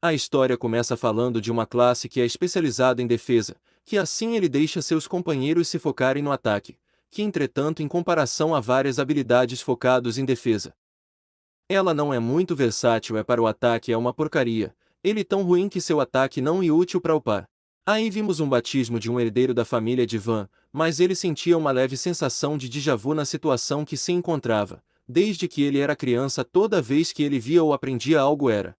A história começa falando de uma classe que é especializada em defesa, que assim ele deixa seus companheiros se focarem no ataque, que entretanto em comparação a várias habilidades focados em defesa. Ela não é muito versátil para o ataque é uma porcaria, ele tão ruim que seu ataque não é útil para upar. Aí vimos um batismo de um herdeiro da família de Van, mas ele sentia uma leve sensação de déjà vu na situação que se encontrava, desde que ele era criança toda vez que ele via ou aprendia algo era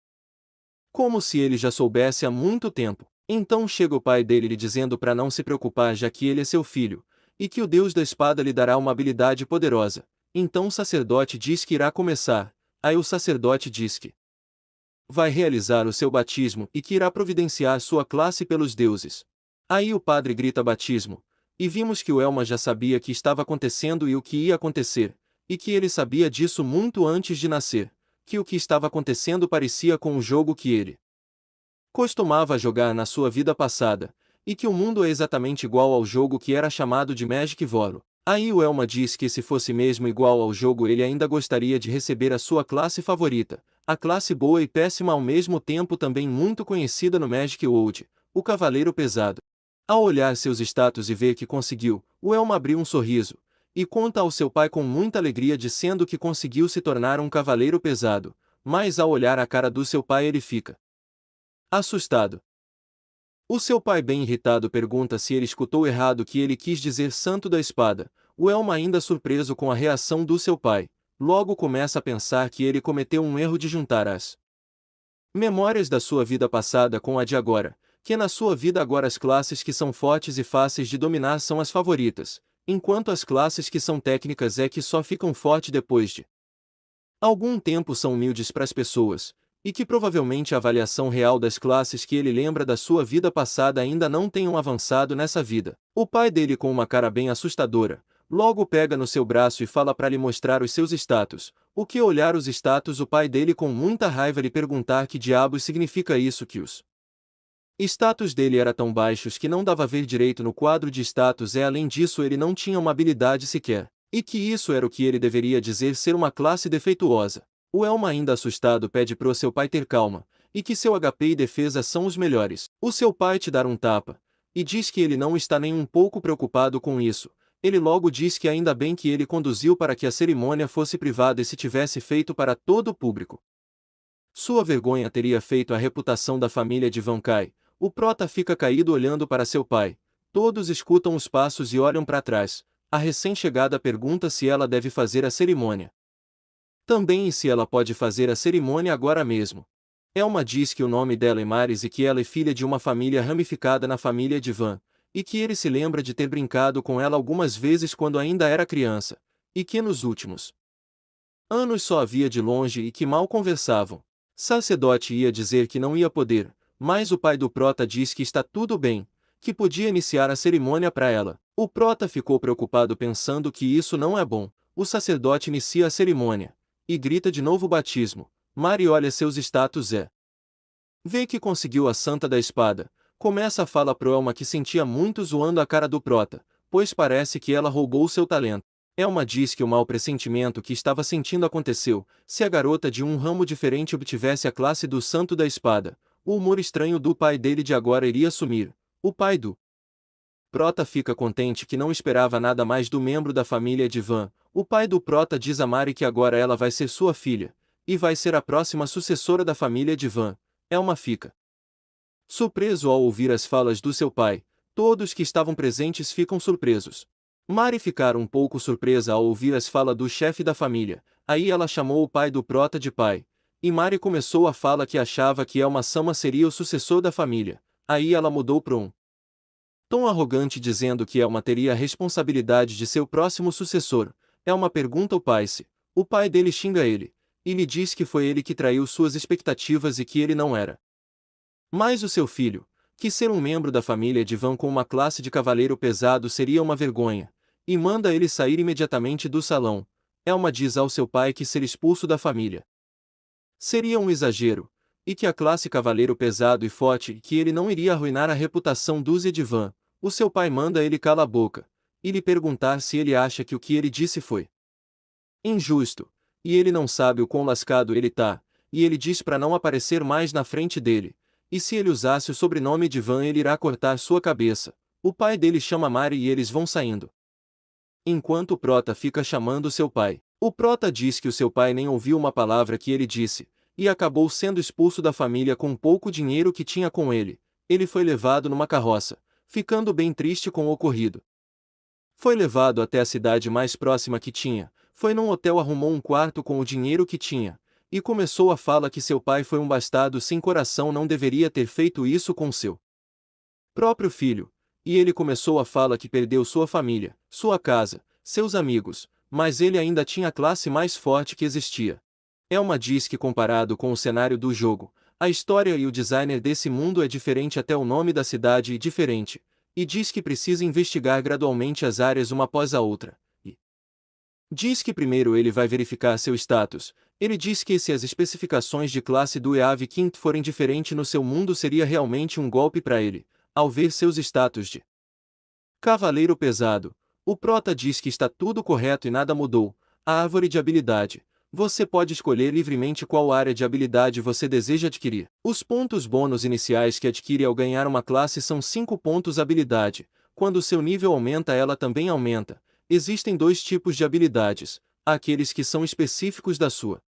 como se ele já soubesse há muito tempo. Então chega o pai dele lhe dizendo para não se preocupar já que ele é seu filho, e que o Deus da espada lhe dará uma habilidade poderosa. Então o sacerdote diz que irá começar, aí o sacerdote diz que vai realizar o seu batismo e que irá providenciar sua classe pelos deuses. Aí o padre grita batismo, e vimos que o Elma já sabia que estava acontecendo e o que ia acontecer, e que ele sabia disso muito antes de nascer, que o que estava acontecendo parecia com o jogo que ele costumava jogar na sua vida passada, e que o mundo é exatamente igual ao jogo que era chamado de Magic Voro. Aí o Elma diz que se fosse mesmo igual ao jogo ele ainda gostaria de receber a sua classe favorita, a classe boa e péssima ao mesmo tempo também muito conhecida no Magic World, o Cavaleiro Pesado. Ao olhar seus status e ver que conseguiu, o Elma abriu um sorriso, e conta ao seu pai com muita alegria dizendo que conseguiu se tornar um Cavaleiro Pesado, mas ao olhar a cara do seu pai ele fica assustado. O seu pai bem irritado pergunta se ele escutou errado que ele quis dizer Santo da Espada. O Elma ainda surpreso com a reação do seu pai, logo começa a pensar que ele cometeu um erro de juntar as memórias da sua vida passada com a de agora, que na sua vida agora as classes que são fortes e fáceis de dominar são as favoritas, enquanto as classes que são técnicas é que só ficam fortes depois de algum tempo são humildes para as pessoas, e que provavelmente a avaliação real das classes que ele lembra da sua vida passada ainda não tenham avançado nessa vida. O pai dele com uma cara bem assustadora, logo pega no seu braço e fala para lhe mostrar os seus status, o que olhar os status o pai dele com muita raiva lhe perguntar que diabos significa isso que os status dele era tão baixos que não dava a ver direito no quadro de status e além disso ele não tinha uma habilidade sequer, e que isso era o que ele deveria dizer ser uma classe defeituosa. O Elma ainda assustado pede pro seu pai ter calma, e que seu HP e defesa são os melhores. O seu pai te dar um tapa, e diz que ele não está nem um pouco preocupado com isso. Ele logo diz que ainda bem que ele conduziu para que a cerimônia fosse privada e se tivesse feito para todo o público, sua vergonha teria feito a reputação da família de Van Kai. O prota fica caído olhando para seu pai. Todos escutam os passos e olham para trás. A recém-chegada pergunta se ela deve fazer a cerimônia também e se ela pode fazer a cerimônia agora mesmo. Elma diz que o nome dela é Maris e que ela é filha de uma família ramificada na família de Van, e que ele se lembra de ter brincado com ela algumas vezes quando ainda era criança, e que nos últimos anos só havia de longe e que mal conversavam. Sacerdote ia dizer que não ia poder, mas o pai do prota diz que está tudo bem, que podia iniciar a cerimônia para ela. O prota ficou preocupado pensando que isso não é bom. O sacerdote inicia a cerimônia e grita de novo batismo. Mari olha seus status vê que conseguiu a Santa da Espada. Começa a fala pro Elma que sentia muito zoando a cara do prota, pois parece que ela roubou seu talento. Elma diz que o mau pressentimento que estava sentindo aconteceu, se a garota de um ramo diferente obtivesse a classe do Santo da Espada, o humor estranho do pai dele de agora iria sumir. O pai do prota fica contente que não esperava nada mais do membro da família de Van. O pai do prota diz a Mari que agora ela vai ser sua filha, e vai ser a próxima sucessora da família de Van. Elma fica surpreso ao ouvir as falas do seu pai. Todos que estavam presentes ficam surpresos. Mari ficar um pouco surpresa ao ouvir as falas do chefe da família. Aí ela chamou o pai do prota de pai. E Mari começou a fala que achava que Elma-sama seria o sucessor da família. Aí ela mudou para um tom arrogante dizendo que Elma teria a responsabilidade de seu próximo sucessor. Elma pergunta ao pai se o pai dele xinga ele, e lhe diz que foi ele que traiu suas expectativas e que ele não era mas o seu filho, que ser um membro da família de Van com uma classe de cavaleiro pesado seria uma vergonha, e manda ele sair imediatamente do salão. Elma diz ao seu pai que ser expulso da família seria um exagero, e que a classe cavaleiro pesado e forte que ele não iria arruinar a reputação dos de Van. O seu pai manda ele calar a boca, e lhe perguntar se ele acha que o que ele disse foi injusto, e ele não sabe o quão lascado ele tá, e ele diz para não aparecer mais na frente dele, e se ele usasse o sobrenome de Van ele irá cortar sua cabeça. O pai dele chama Mari e eles vão saindo. Enquanto o Prota fica chamando seu pai. O Prota diz que o seu pai nem ouviu uma palavra que ele disse, e acabou sendo expulso da família com pouco dinheiro que tinha com ele. Ele foi levado numa carroça, ficando bem triste com o ocorrido. Foi levado até a cidade mais próxima que tinha, foi num hotel, arrumou um quarto com o dinheiro que tinha, e começou a falar que seu pai foi um bastardo sem coração, não deveria ter feito isso com seu próprio filho, e ele começou a falar que perdeu sua família, sua casa, seus amigos, mas ele ainda tinha a classe mais forte que existia. Elma diz que comparado com o cenário do jogo, a história e o designer desse mundo é diferente, até o nome da cidade é diferente, e diz que precisa investigar gradualmente as áreas uma após a outra, e diz que primeiro ele vai verificar seu status. Ele diz que se as especificações de classe do EAV Quint forem diferentes no seu mundo seria realmente um golpe para ele, ao ver seus status de Cavaleiro Pesado. O Prota diz que está tudo correto e nada mudou. A árvore de habilidade. Você pode escolher livremente qual área de habilidade você deseja adquirir. Os pontos bônus iniciais que adquire ao ganhar uma classe são 5 pontos habilidade. Quando seu nível aumenta, ela também aumenta. Existem dois tipos de habilidades: aqueles que são específicos da sua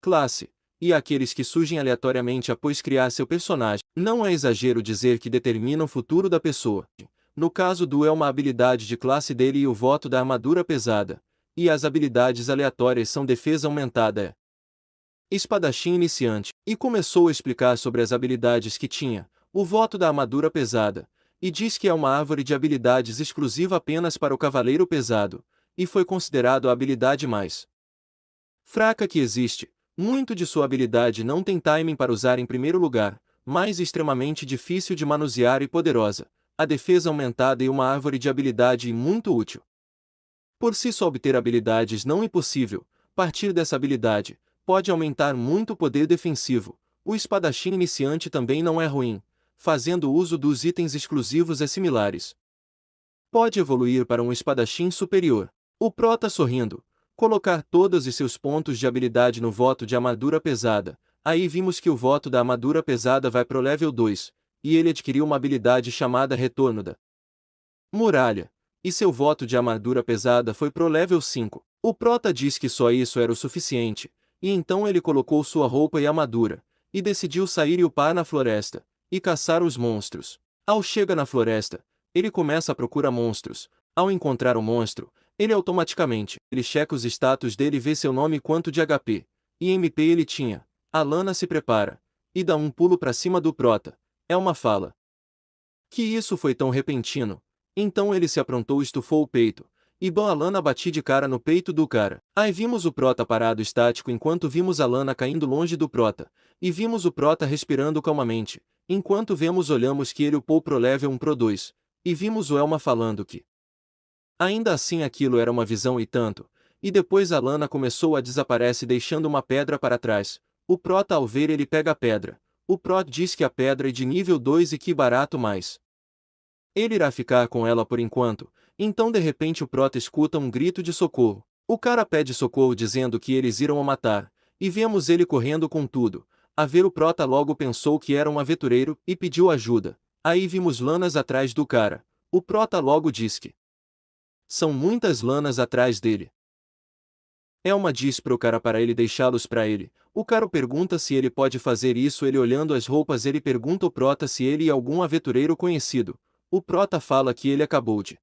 classe, e aqueles que surgem aleatoriamente após criar seu personagem. Não é exagero dizer que determinam o futuro da pessoa. No caso do é uma habilidade de classe dele e o voto da armadura pesada. E as habilidades aleatórias são defesa aumentada, espadachim iniciante, e começou a explicar sobre as habilidades que tinha, o voto da armadura pesada, e diz que é uma árvore de habilidades exclusiva apenas para o cavaleiro pesado, e foi considerado a habilidade mais fraca que existe. Muito de sua habilidade não tem timing para usar em primeiro lugar, mas extremamente difícil de manusear e poderosa, a defesa aumentada e uma árvore de habilidade muito útil. Por si só obter habilidades não impossível, partir dessa habilidade, pode aumentar muito o poder defensivo. O espadachim iniciante também não é ruim, fazendo uso dos itens exclusivos e similares. Pode evoluir para um espadachim superior. O Prota sorrindo, colocar todos os seus pontos de habilidade no voto de armadura pesada. Aí vimos que o voto da armadura pesada vai pro level 2, e ele adquiriu uma habilidade chamada Retorno da Muralha, e seu voto de armadura pesada foi pro level 5. O Prota diz que só isso era o suficiente, e então ele colocou sua roupa e armadura, e decidiu sair e upar na floresta, e caçar os monstros. Ao chegar na floresta, ele começa a procurar monstros. Ao encontrar um monstro, ele checa os status dele e vê seu nome e quanto de HP e MP ele tinha. A Lana se prepara, e dá um pulo pra cima do Prota. Elma fala que isso foi tão repentino. Então ele se aprontou e estufou o peito, e a Lana bati de cara no peito do cara. Aí vimos o Prota parado estático enquanto vimos a Lana caindo longe do Prota, e vimos o Prota respirando calmamente, enquanto olhamos que ele upou pro level 1 pro 2, e vimos o Elma falando que ainda assim aquilo era uma visão e tanto, e depois a Lana começou a desaparecer deixando uma pedra para trás. O Prota ao ver ele pega a pedra. O Prota diz que a pedra é de nível 2 e que barato mais. Ele irá ficar com ela por enquanto, então de repente o Prota escuta um grito de socorro. O cara pede socorro dizendo que eles irão o matar, e vemos ele correndo com tudo. A ver o Prota logo pensou que era um aventureiro e pediu ajuda. Aí vimos Lanas atrás do cara. O Prota logo diz que são muitas Lanas atrás dele. Elma diz pro cara para ele deixá-los para ele. O cara pergunta se ele pode fazer isso, ele olhando as roupas ele pergunta ao Prota se ele é algum aventureiro conhecido. O Prota fala que ele acabou de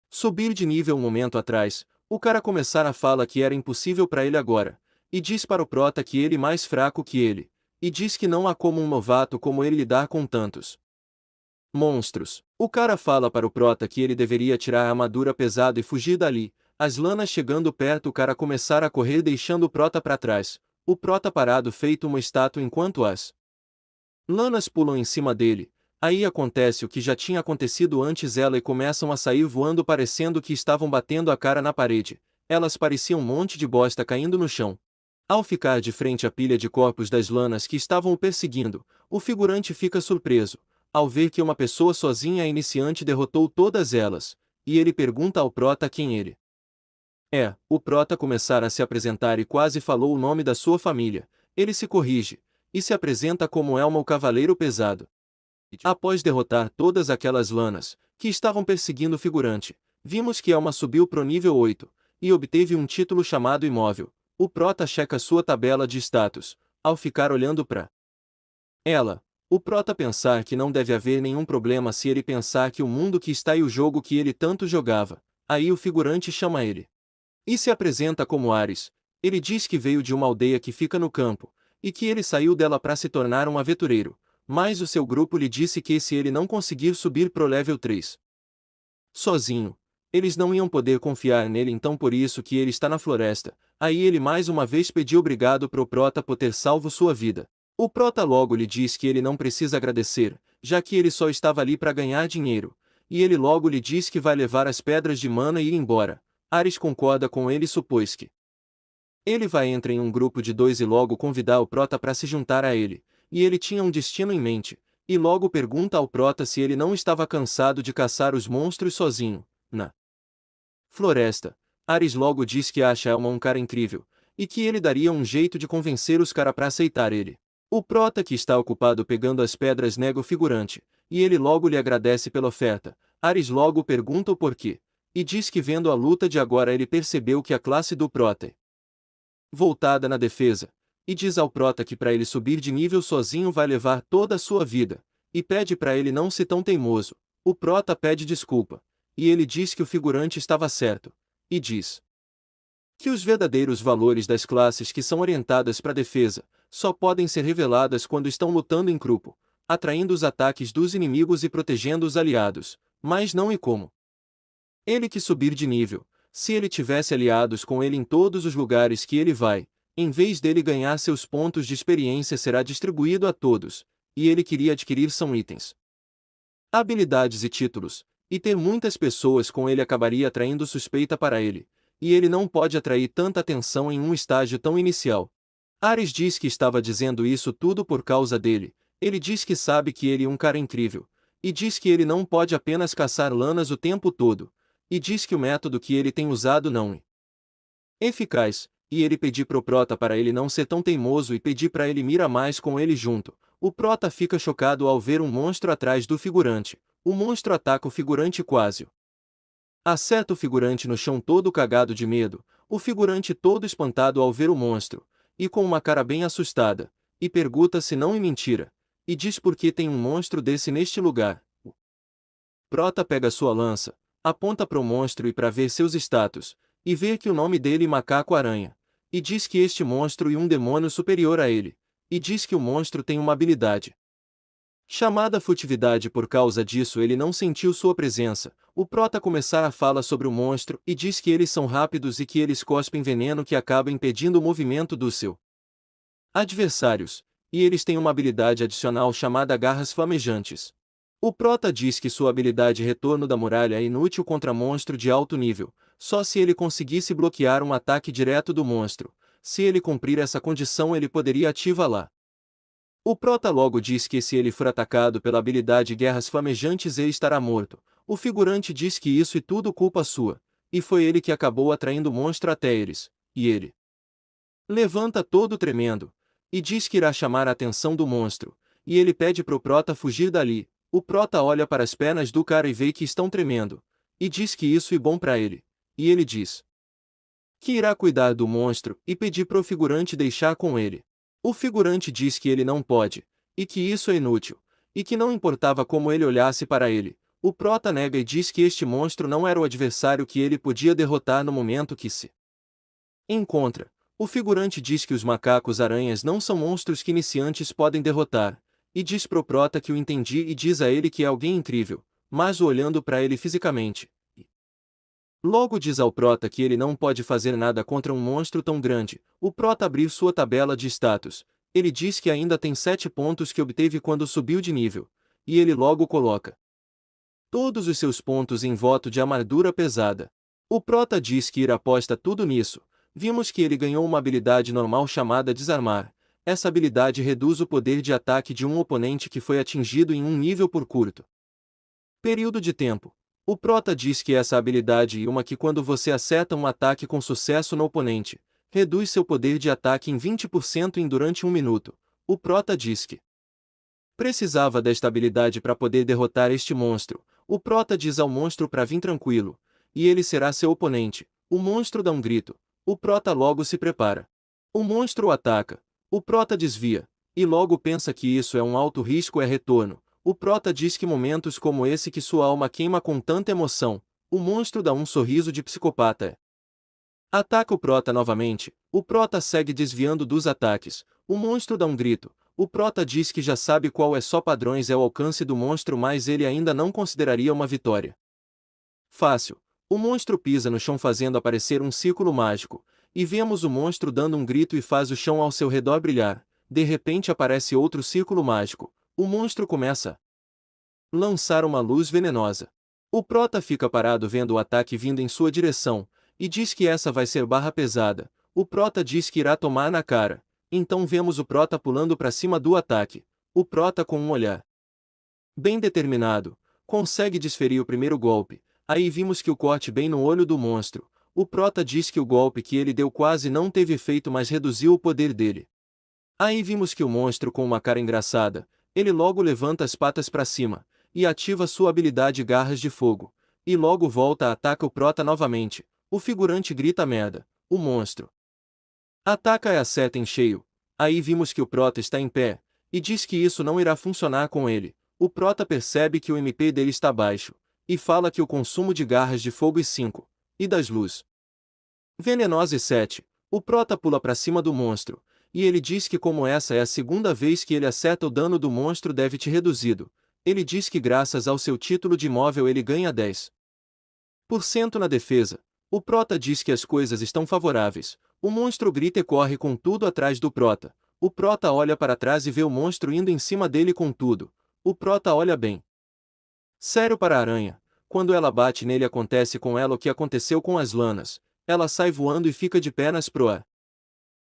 subir de nível um momento atrás. O cara começar a fala que era impossível para ele agora, e diz para o Prota que ele é mais fraco que ele, e diz que não há como um novato como ele lidar com tantos monstros. O cara fala para o Prota que ele deveria tirar a armadura pesada e fugir dali. As Lanas chegando perto, o cara começar a correr deixando o Prota para trás. O Prota parado feito uma estátua enquanto as Lanas pulam em cima dele. Aí acontece o que já tinha acontecido antes, ela e começam a sair voando parecendo que estavam batendo a cara na parede. Elas pareciam um monte de bosta caindo no chão. Ao ficar de frente à pilha de corpos das Lanas que estavam o perseguindo, o figurante fica surpreso ao ver que uma pessoa sozinha iniciante derrotou todas elas, e ele pergunta ao Prota quem ele é. O Prota começar a se apresentar e quase falou o nome da sua família, ele se corrige, e se apresenta como Elma o Cavaleiro Pesado. Após derrotar todas aquelas lanas, que estavam perseguindo o figurante, vimos que Elma subiu pro nível 8, e obteve um título chamado Imóvel. O Prota checa sua tabela de status, ao ficar olhando para ela. O Prota pensar que não deve haver nenhum problema se ele pensar que o mundo que está e o jogo que ele tanto jogava. Aí o figurante chama ele. E se apresenta como Ares. Ele diz que veio de uma aldeia que fica no campo, e que ele saiu dela para se tornar um aventureiro, mas o seu grupo lhe disse que se ele não conseguir subir pro level 3 sozinho, eles não iam poder confiar nele, então por isso que ele está na floresta. Aí ele mais uma vez pediu obrigado pro Prota por ter salvo sua vida. O Prota logo lhe diz que ele não precisa agradecer, já que ele só estava ali para ganhar dinheiro, e ele logo lhe diz que vai levar as pedras de mana e ir embora. Ares concorda com ele e supôs que ele vai entrar em um grupo de 2 e logo convidar o Prota para se juntar a ele, e ele tinha um destino em mente, e logo pergunta ao Prota se ele não estava cansado de caçar os monstros sozinho, na floresta. Ares logo diz que acha Elma um cara incrível, e que ele daria um jeito de convencer os cara para aceitar ele. O Prota, que está ocupado pegando as pedras, nega o figurante, e ele logo lhe agradece pela oferta. Ares logo pergunta o porquê, e diz que vendo a luta de agora ele percebeu que a classe do Prota é voltada na defesa, e diz ao Prota que para ele subir de nível sozinho vai levar toda a sua vida, e pede para ele não ser tão teimoso. O Prota pede desculpa, e ele diz que o figurante estava certo, e diz que os verdadeiros valores das classes que são orientadas para a defesa só podem ser reveladas quando estão lutando em grupo, atraindo os ataques dos inimigos e protegendo os aliados, mas não e como ele que subir de nível. Se ele tivesse aliados com ele em todos os lugares que ele vai, em vez dele ganhar seus pontos de experiência será distribuído a todos, e ele queria adquirir são itens, habilidades e títulos, e ter muitas pessoas com ele acabaria atraindo suspeita para ele, e ele não pode atrair tanta atenção em um estágio tão inicial. Ares diz que estava dizendo isso tudo por causa dele, ele diz que sabe que ele é um cara incrível, e diz que ele não pode apenas caçar lanas o tempo todo, e diz que o método que ele tem usado não é eficaz, e ele pedir pro Prota para ele não ser tão teimoso e pedir para ele mirar mais com ele junto. O Prota fica chocado ao ver um monstro atrás do figurante. O monstro ataca o figurante quase. Acerta o figurante no chão todo cagado de medo, o figurante todo espantado ao ver o monstro, e com uma cara bem assustada, e pergunta se não é mentira, e diz por que tem um monstro desse neste lugar. O Prota pega sua lança, aponta para o monstro e para ver seus status, e vê que o nome dele é Macaco-Aranha, e diz que este monstro é um demônio superior a ele, e diz que o monstro tem uma habilidade chamada furtividade. Por causa disso ele não sentiu sua presença. O Prota começar a falar sobre o monstro e diz que eles são rápidos e que eles cospem veneno que acaba impedindo o movimento dos seus adversários, e eles têm uma habilidade adicional chamada Garras Flamejantes. O Prota diz que sua habilidade Retorno da Muralha é inútil contra monstro de alto nível, só se ele conseguisse bloquear um ataque direto do monstro. Se ele cumprir essa condição ele poderia ativá-la. O Prota logo diz que se ele for atacado pela habilidade Guerras Flamejantes ele estará morto. O figurante diz que isso é tudo culpa sua, e foi ele que acabou atraindo o monstro até eles, e ele levanta todo tremendo, e diz que irá chamar a atenção do monstro, e ele pede pro Prota fugir dali. O Prota olha para as pernas do cara e vê que estão tremendo, e diz que isso é bom para ele, e ele diz que irá cuidar do monstro e pedir pro figurante deixar com ele. O figurante diz que ele não pode, e que isso é inútil, e que não importava como ele olhasse para ele. O Prota nega e diz que este monstro não era o adversário que ele podia derrotar no momento que se encontra. O figurante diz que os macacos-aranhas não são monstros que iniciantes podem derrotar, e diz pro Prota que o entendi e diz a ele que é alguém incrível, mas olhando para ele fisicamente. Logo diz ao Prota que ele não pode fazer nada contra um monstro tão grande. O Prota abriu sua tabela de status. Ele diz que ainda tem 7 pontos que obteve quando subiu de nível, e ele logo coloca todos os seus pontos em voto de armadura pesada. O Prota diz que irá aposta tudo nisso. Vimos que ele ganhou uma habilidade normal chamada Desarmar. Essa habilidade reduz o poder de ataque de um oponente que foi atingido em um nível por curto período de tempo. O Prota diz que essa habilidade é uma que quando você acerta um ataque com sucesso no oponente, reduz seu poder de ataque em 20% em durante 1 minuto. O Prota diz que precisava desta habilidade para poder derrotar este monstro. O Prota diz ao monstro para vir tranquilo, e ele será seu oponente. O monstro dá um grito. O Prota logo se prepara. O monstro o ataca. O Prota desvia, e logo pensa que isso é um alto risco retorno. O Prota diz que momentos como esse que sua alma queima com tanta emoção. O monstro dá um sorriso de psicopata. Ataca o Prota novamente. O Prota segue desviando dos ataques. O monstro dá um grito. O Prota diz que já sabe qual é só padrões é o alcance do monstro, mas ele ainda não consideraria uma vitória fácil. O monstro pisa no chão fazendo aparecer um círculo mágico, e vemos o monstro dando um grito e faz o chão ao seu redor brilhar. De repente aparece outro círculo mágico. O monstro começa a lançar uma luz venenosa. O Prota fica parado vendo o ataque vindo em sua direção, e diz que essa vai ser barra pesada. O Prota diz que irá tomar na cara. Então vemos o Prota pulando para cima do ataque. O Prota, com um olhar bem determinado, consegue desferir o primeiro golpe. Aí vimos que o corte bem no olho do monstro. O Prota diz que o golpe que ele deu quase não teve efeito, mas reduziu o poder dele. Aí vimos que o monstro, com uma cara engraçada, ele logo levanta as patas para cima, e ativa sua habilidade Garras de Fogo, e logo volta a ataca o Prota novamente. O figurante grita merda. O monstro ataca e acerta em cheio. Aí vimos que o Prota está em pé, e diz que isso não irá funcionar com ele. O Prota percebe que o MP dele está baixo, e fala que o consumo de Garras de Fogo e 5, e das Luz Venenosa e 7, o Prota pula para cima do monstro, e ele diz que como essa é a segunda vez que ele acerta, o dano do monstro deve ter reduzido. Ele diz que graças ao seu título de imóvel ele ganha 10% na defesa. O Prota diz que as coisas estão favoráveis. O monstro grita e corre com tudo atrás do Prota. O Prota olha para trás e vê o monstro indo em cima dele com tudo. O Prota olha bem sério para a aranha. Quando ela bate nele, acontece com ela o que aconteceu com as Lanas. Ela sai voando e fica de pernas pro ar.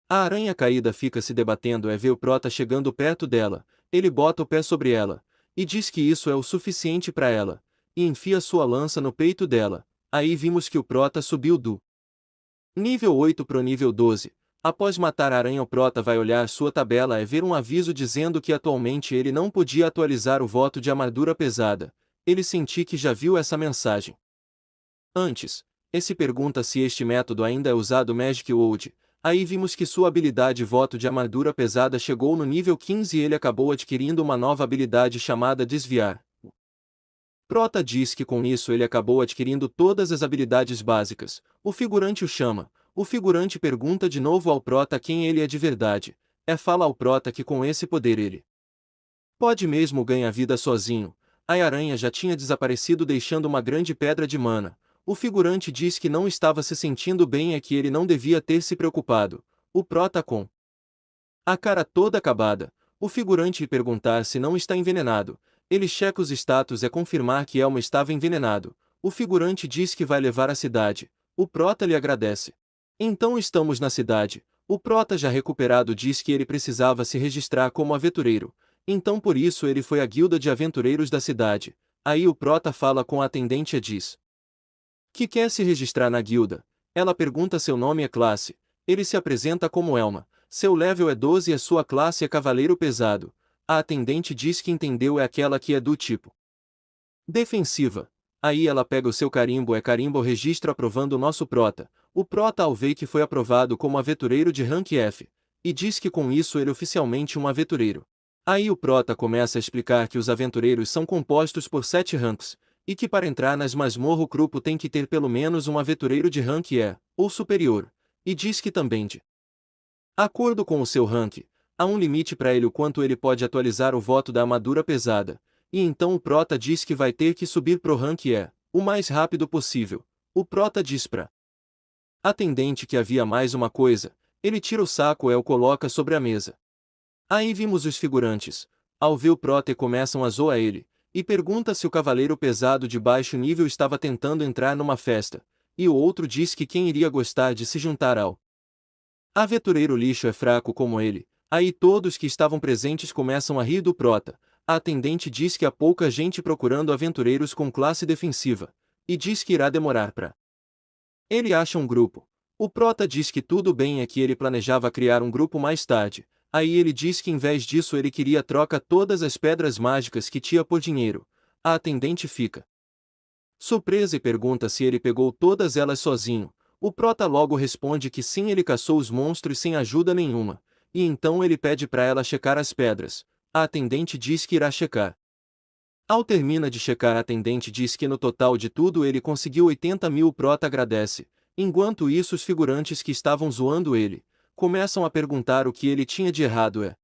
A aranha caída fica se debatendo e vê o Prota chegando perto dela. Ele bota o pé sobre ela, e diz que isso é o suficiente para ela, e enfia sua lança no peito dela. Aí vimos que o Prota subiu do nível 8 pro nível 12. Após matar a aranha, o Prota vai olhar sua tabela e ver um aviso dizendo que atualmente ele não podia atualizar o voto de armadura pesada. Ele sente que já viu essa mensagem antes. E se pergunta se este método ainda é usado Magic World. Aí vimos que sua habilidade voto de armadura pesada chegou no nível 15 e ele acabou adquirindo uma nova habilidade chamada Desviar. Prota diz que com isso ele acabou adquirindo todas as habilidades básicas. O figurante o chama. O figurante pergunta de novo ao Prota quem ele é de verdade. Fala ao Prota que com esse poder ele pode mesmo ganhar vida sozinho. A aranha já tinha desaparecido, deixando uma grande pedra de mana. O figurante diz que não estava se sentindo bem e que ele não devia ter se preocupado. O Prota, com a cara toda acabada, o figurante perguntar se não está envenenado. Ele checa os status e confirmar que Elmo estava envenenado. O figurante diz que vai levar à cidade. O Prota lhe agradece. Então estamos na cidade. O Prota, já recuperado, diz que ele precisava se registrar como aventureiro. Então por isso ele foi à guilda de aventureiros da cidade. Aí o Prota fala com a atendente e diz que quer se registrar na guilda. Ela pergunta seu nome e classe. Ele se apresenta como Elma. Seu level é 12 e a sua classe é Cavaleiro Pesado. A atendente diz que entendeu, é aquela que é do tipo defensiva. Aí ela pega o seu carimbo carimbo o registro aprovando o nosso Prota. O Prota, ao ver que foi aprovado como aventureiro de rank F, e diz que com isso ele é oficialmente um aventureiro. Aí o Prota começa a explicar que os aventureiros são compostos por 7 ranks, e que para entrar nas masmorra o grupo tem que ter pelo menos um aventureiro de rank E, ou superior, e diz que também de acordo com o seu rank, há um limite para ele o quanto ele pode atualizar o voto da armadura pesada, e então o Prota diz que vai ter que subir pro rank E, o mais rápido possível. O Prota diz pra atendente que havia mais uma coisa. Ele tira o saco e o coloca sobre a mesa. Aí vimos os figurantes. Ao ver o Prota começam a zoar ele, e pergunta se o cavaleiro pesado de baixo nível estava tentando entrar numa festa, e o outro diz que quem iria gostar de se juntar ao aventureiro lixo é fraco como ele. Aí todos que estavam presentes começam a rir do Prota. A atendente diz que há pouca gente procurando aventureiros com classe defensiva, e diz que irá demorar pra ele acha um grupo. O Prota diz que tudo bem e que ele planejava criar um grupo mais tarde. Aí ele diz que em vez disso ele queria troca todas as pedras mágicas que tinha por dinheiro. A atendente fica surpresa e pergunta se ele pegou todas elas sozinho. O Prota logo responde que sim, ele caçou os monstros sem ajuda nenhuma. E então ele pede para ela checar as pedras. A atendente diz que irá checar. Ao termina de checar, a atendente diz que no total de tudo ele conseguiu 80.000. O Prota agradece. Enquanto isso, os figurantes que estavam zoando ele começam a perguntar o que ele tinha de errado.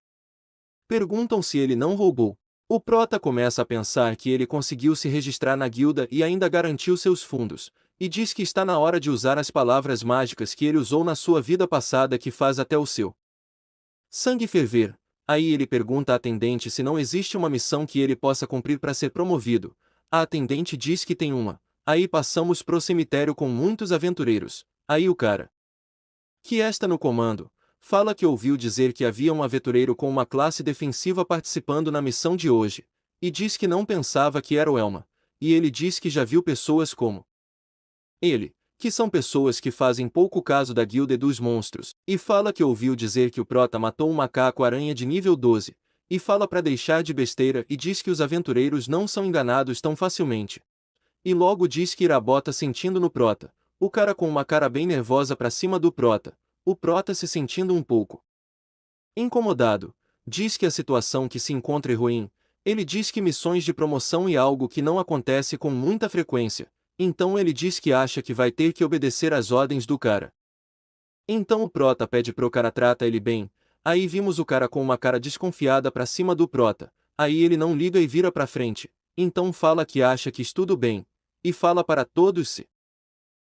Perguntam se ele não roubou. O Prota começa a pensar que ele conseguiu se registrar na guilda e ainda garantiu seus fundos, e diz que está na hora de usar as palavras mágicas que ele usou na sua vida passada, que faz até o seu sangue ferver. Aí ele pergunta à atendente se não existe uma missão que ele possa cumprir para ser promovido. A atendente diz que tem uma. Aí passamos pro cemitério com muitos aventureiros. Aí o cara que está no comando fala que ouviu dizer que havia um aventureiro com uma classe defensiva participando na missão de hoje, e diz que não pensava que era o Elma, e ele diz que já viu pessoas como ele, que são pessoas que fazem pouco caso da guilda e dos monstros, e fala que ouviu dizer que o Prota matou um macaco-aranha de nível 12, e fala para deixar de besteira e diz que os aventureiros não são enganados tão facilmente. E logo diz que irá bota sentindo no Prota, o cara com uma cara bem nervosa para cima do Prota, o Prota se sentindo um pouco incomodado, diz que a situação que se encontra é ruim. Ele diz que missões de promoção é algo que não acontece com muita frequência, então ele diz que acha que vai ter que obedecer às ordens do cara. Então o Prota pede pro cara trata ele bem. Aí vimos o cara com uma cara desconfiada pra cima do Prota. Aí ele não liga e vira pra frente. Então fala que acha que estudo bem. E fala para todos se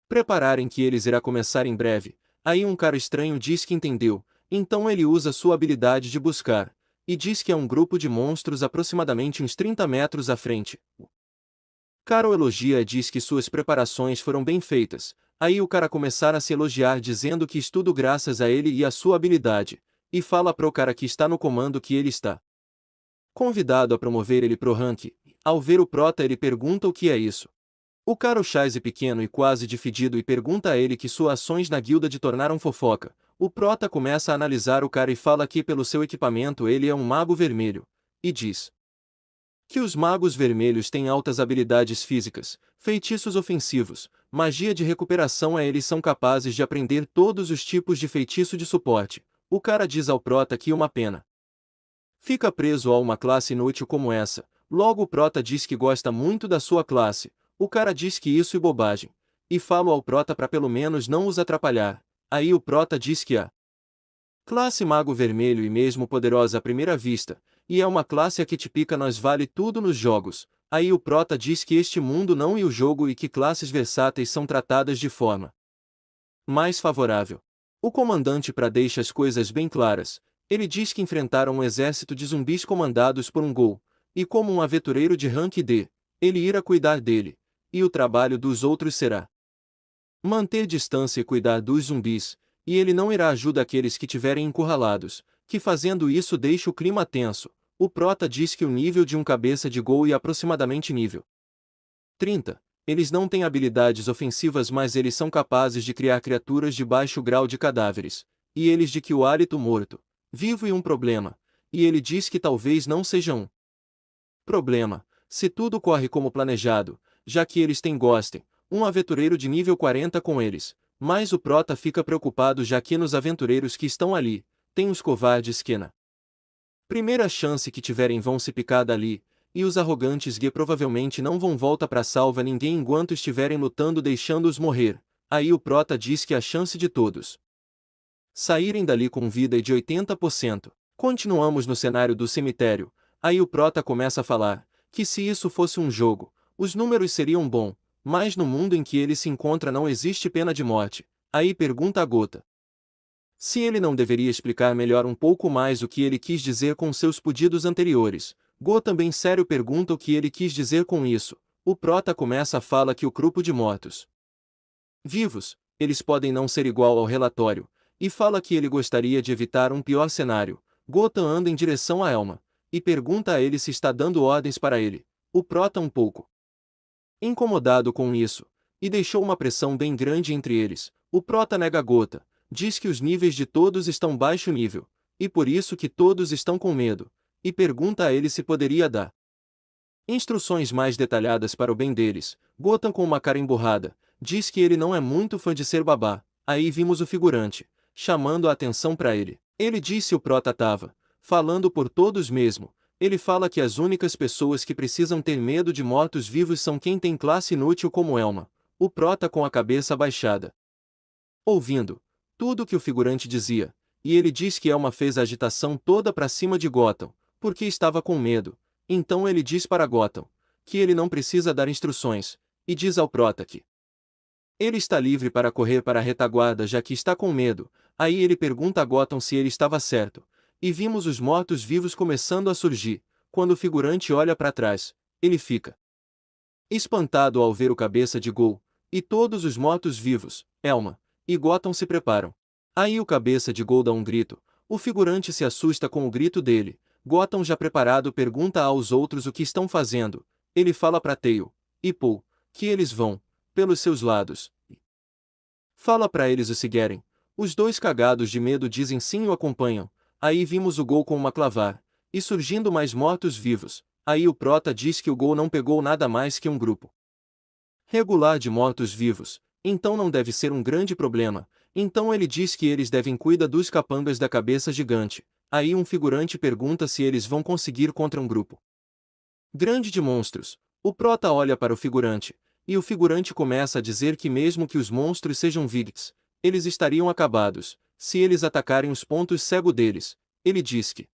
prepararem que eles irá começar em breve. Aí um cara estranho diz que entendeu. Então ele usa sua habilidade de buscar. E diz que é um grupo de monstros aproximadamente uns 30 metros à frente. O cara o elogia e diz que suas preparações foram bem feitas. Aí o cara começar a se elogiar dizendo que estudo graças a ele e a sua habilidade. E fala pro cara que está no comando que ele está convidado a promover ele pro rank. Ao ver o Prota ele pergunta o que é isso. O cara o Chase pequeno e quase de fedido e pergunta a ele que suas ações na guilda de tornaram fofoca. O Prota começa a analisar o cara e fala que pelo seu equipamento ele é um mago vermelho. E diz que os magos vermelhos têm altas habilidades físicas, feitiços ofensivos, magia de recuperação eles são capazes de aprender todos os tipos de feitiço de suporte. O cara diz ao Prota que uma pena fica preso a uma classe inútil como essa. Logo o Prota diz que gosta muito da sua classe. O cara diz que isso é bobagem. E fala ao Prota para pelo menos não os atrapalhar. Aí o Prota diz que a classe Mago Vermelho e mesmo poderosa à primeira vista, e é uma classe a que tipica nós vale tudo nos jogos. Aí o Prota diz que este mundo não é o jogo e que classes versáteis são tratadas de forma mais favorável. O comandante para deixa as coisas bem claras, ele diz que enfrentaram um exército de zumbis comandados por um gol, e como um aventureiro de rank D, ele irá cuidar dele, e o trabalho dos outros será manter distância e cuidar dos zumbis, e ele não irá ajudar aqueles que tiverem encurralados, que fazendo isso deixa o clima tenso. O Prota diz que o nível de um cabeça de gol é aproximadamente nível 30. Eles não têm habilidades ofensivas, mas eles são capazes de criar criaturas de baixo grau de cadáveres, e eles de que o hálito morto, vivo e um problema, e ele diz que talvez não seja um problema, se tudo corre como planejado, já que eles têm gostem, um aventureiro de nível 40 com eles, mas o Prota fica preocupado já que nos aventureiros que estão ali, tem os covardes que na primeira chance que tiverem vão se picar dali, e os arrogantes que provavelmente não vão volta pra salva ninguém enquanto estiverem lutando deixando-os morrer. Aí o Prota diz que a chance de todos saírem dali com vida é de 80%. Continuamos no cenário do cemitério. Aí o Prota começa a falar que se isso fosse um jogo, os números seriam bom, mas no mundo em que ele se encontra não existe pena de morte. Aí pergunta a Gota se ele não deveria explicar melhor um pouco mais o que ele quis dizer com seus pedidos anteriores. Go também sério pergunta o que ele quis dizer com isso. O Prota começa a fala que o grupo de mortos vivos, eles podem não ser igual ao relatório, e fala que ele gostaria de evitar um pior cenário. Gota anda em direção a Elma, e pergunta a ele se está dando ordens para ele. O Prota um pouco incomodado com isso, e deixou uma pressão bem grande entre eles. O prota nega Gota, diz que os níveis de todos estão baixo nível, e por isso que todos estão com medo, e pergunta a ele se poderia dar instruções mais detalhadas para o bem deles. Gotham, com uma cara emburrada, diz que ele não é muito fã de ser babá. Aí vimos o figurante, chamando a atenção para ele. Ele disse o prota tava falando por todos mesmo. Ele fala que as únicas pessoas que precisam ter medo de mortos-vivos são quem tem classe inútil como Elma. O prota com a cabeça abaixada, ouvindo tudo que o figurante dizia, e ele diz que Elma fez a agitação toda para cima de Gotham, porque estava com medo. Então ele diz para Gotham que ele não precisa dar instruções, e diz ao prota que ele está livre para correr para a retaguarda já que está com medo. Aí ele pergunta a Gotham se ele estava certo, e vimos os mortos-vivos começando a surgir. Quando o figurante olha para trás, ele fica espantado ao ver o cabeça de Gol, e todos os mortos-vivos, Elma e Gotham se preparam. Aí o cabeça de Gol dá um grito, o figurante se assusta com o grito dele. Gotham, já preparado, pergunta aos outros o que estão fazendo. Ele fala para Tail e Paul que eles vão pelos seus lados. Fala para eles o seguirem. Os dois, cagados de medo, dizem sim e o acompanham. Aí vimos o Gol com uma clavar, e surgindo mais mortos-vivos. Aí o prota diz que o Gol não pegou nada mais que um grupo regular de mortos-vivos, então não deve ser um grande problema. Então ele diz que eles devem cuidar dos capangas da cabeça gigante. Aí um figurante pergunta se eles vão conseguir contra um grupo grande de monstros. O prota olha para o figurante, e o figurante começa a dizer que mesmo que os monstros sejam Viggs, eles estariam acabados se eles atacarem os pontos cegos deles. Ele diz que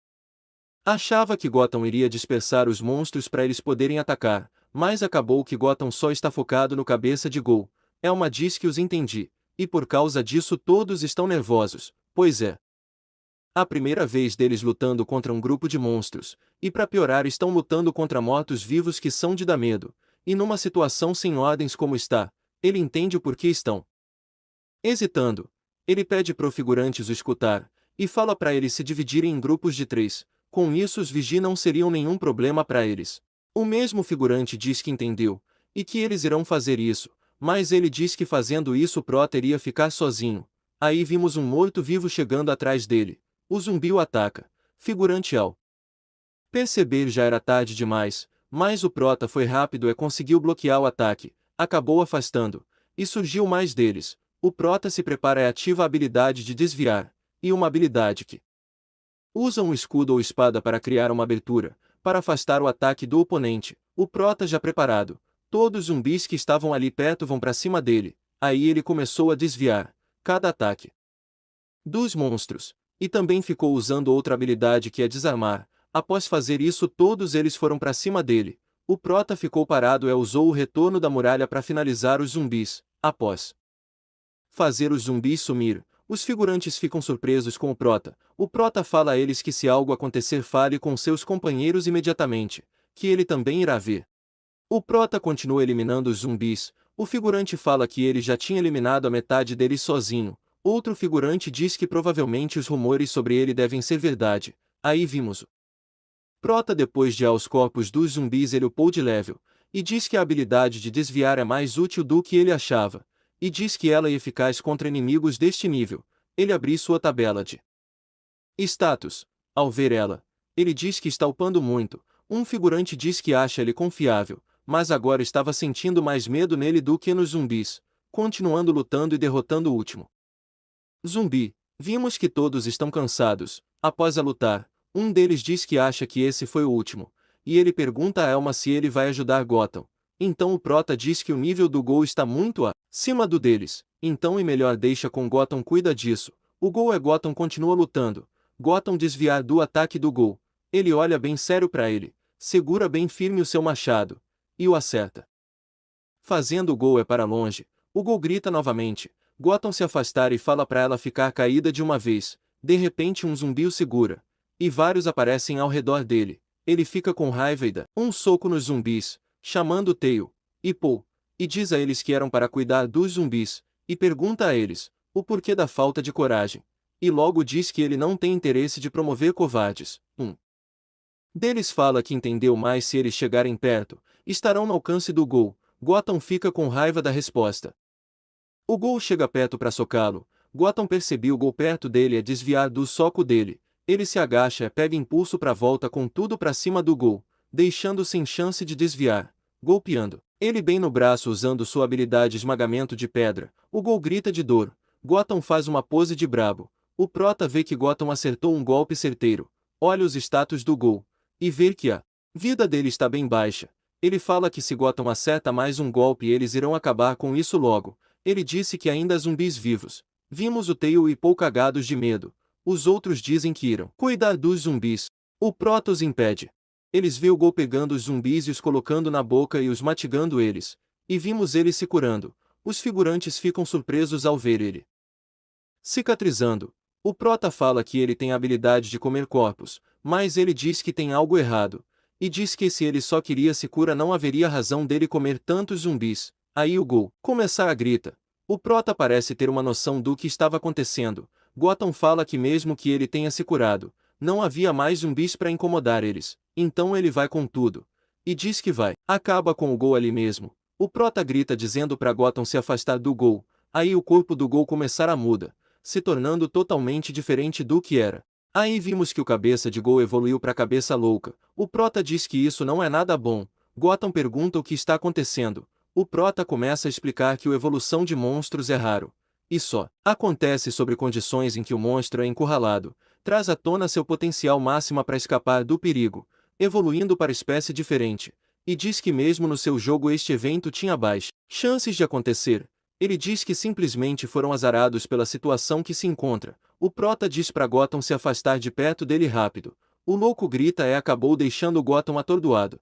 achava que Gotham iria dispersar os monstros para eles poderem atacar, mas acabou que Gotham só está focado no cabeça de Gol. Elma diz que os entendi, e por causa disso todos estão nervosos, pois é a primeira vez deles lutando contra um grupo de monstros, e para piorar estão lutando contra mortos-vivos que são de dar medo, e numa situação sem ordens como está, ele entende o porquê estão hesitando. Ele pede pro figurantes o escutar, e fala para eles se dividirem em grupos de 3, com isso os vigia não seriam nenhum problema para eles. O mesmo figurante diz que entendeu, e que eles irão fazer isso, mas ele diz que fazendo isso o prota iria ficar sozinho. Aí vimos um morto-vivo chegando atrás dele. O zumbi o ataca. Figurante, ao perceber já era tarde demais, mas o prota foi rápido e conseguiu bloquear o ataque, acabou afastando, e surgiu mais deles. O prota se prepara e ativa a habilidade de desviar, e uma habilidade que usa um escudo ou espada para criar uma abertura, para afastar o ataque do oponente. O prota já preparado, todos os zumbis que estavam ali perto vão para cima dele. Aí ele começou a desviar cada ataque dos monstros, e também ficou usando outra habilidade que é desarmar. Após fazer isso todos eles foram para cima dele. O prota ficou parado e usou o retorno da muralha para finalizar os zumbis. Após fazer os zumbis sumir, os figurantes ficam surpresos com o prota. O prota fala a eles que se algo acontecer fale com seus companheiros imediatamente, que ele também irá ver. O prota continua eliminando os zumbis. O figurante fala que ele já tinha eliminado a metade deles sozinho. Outro figurante diz que provavelmente os rumores sobre ele devem ser verdade. Aí vimos o prota depois de aos corpos dos zumbis ele upou de level, e diz que a habilidade de desviar é mais útil do que ele achava, e diz que ela é eficaz contra inimigos deste nível. Ele abriu sua tabela de status. Ao ver ela, ele diz que está upando muito. Um figurante diz que acha ele confiável, mas agora estava sentindo mais medo nele do que nos zumbis, continuando lutando e derrotando o último zumbi. Vimos que todos estão cansados. Após a lutar, um deles diz que acha que esse foi o último, e ele pergunta a Elma se ele vai ajudar Gotham. Então o prota diz que o nível do Gol está muito acima do deles, então e melhor deixa com Gotham cuida disso. O Gol é Gotham continua lutando. Gotham desviar do ataque do Gol. Ele olha bem sério para ele, segura bem firme o seu machado, e o acerta. Fazendo o Gol é para longe. O Gol grita novamente. Gotham se afastar e fala para ela ficar caída de uma vez. De repente um zumbi o segura, e vários aparecem ao redor dele. Ele fica com raiva e dá um soco nos zumbis, chamando Tail e Paul, e diz a eles que eram para cuidar dos zumbis, e pergunta a eles o porquê da falta de coragem. E logo diz que ele não tem interesse de promover covardes. Um deles fala que entendeu mais se eles chegarem perto, estarão no alcance do Gol. Gotham fica com raiva da resposta O Gol chega perto para socá-lo. Gotham percebe o Gol perto dele e desviar do soco dele. Ele se agacha e pega impulso para volta com tudo para cima do Gol, deixando sem chance de desviar, golpeando ele bem no braço usando sua habilidade esmagamento de pedra. O Gol grita de dor. Gotham faz uma pose de brabo. O Prota vê que Gotham acertou um golpe certeiro. Olha os status do Gol e vê que a vida dele está bem baixa. Ele fala que se Gotham acerta mais um golpe eles irão acabar com isso logo. Ele disse que ainda há zumbis vivos. Vimos o Tail e Paul cagados de medo. Os outros dizem que irão cuidar dos zumbis. O Prota os impede. Eles vê o Gol pegando os zumbis e os colocando na boca e os mastigando eles. E vimos ele se curando. Os figurantes ficam surpresos ao ver ele cicatrizando. O Prota fala que ele tem a habilidade de comer corpos, mas ele diz que tem algo errado. E diz que se ele só queria se cura não haveria razão dele comer tantos zumbis. Aí o Gol começa a grita. O Prota parece ter uma noção do que estava acontecendo. Gotham fala que mesmo que ele tenha se curado, não havia mais zumbis para incomodar eles. Então ele vai com tudo. E diz que vai. Acaba com o Gol ali mesmo. O Prota grita dizendo para Gotham se afastar do Gol. Aí o corpo do Gol começar a mudar, se tornando totalmente diferente do que era. Aí vimos que o cabeça de Gol evoluiu para cabeça louca. O Prota diz que isso não é nada bom. Gotham pergunta o que está acontecendo. O Prota começa a explicar que a evolução de monstros é raro. E só acontece sobre condições em que o monstro é encurralado. Traz à tona seu potencial máximo para escapar do perigo, evoluindo para espécie diferente. E diz que mesmo no seu jogo este evento tinha baixas chances de acontecer. Ele diz que simplesmente foram azarados pela situação que se encontra. O Prota diz para Gotham se afastar de perto dele rápido. O louco grita e acabou deixando Gotham atordoado.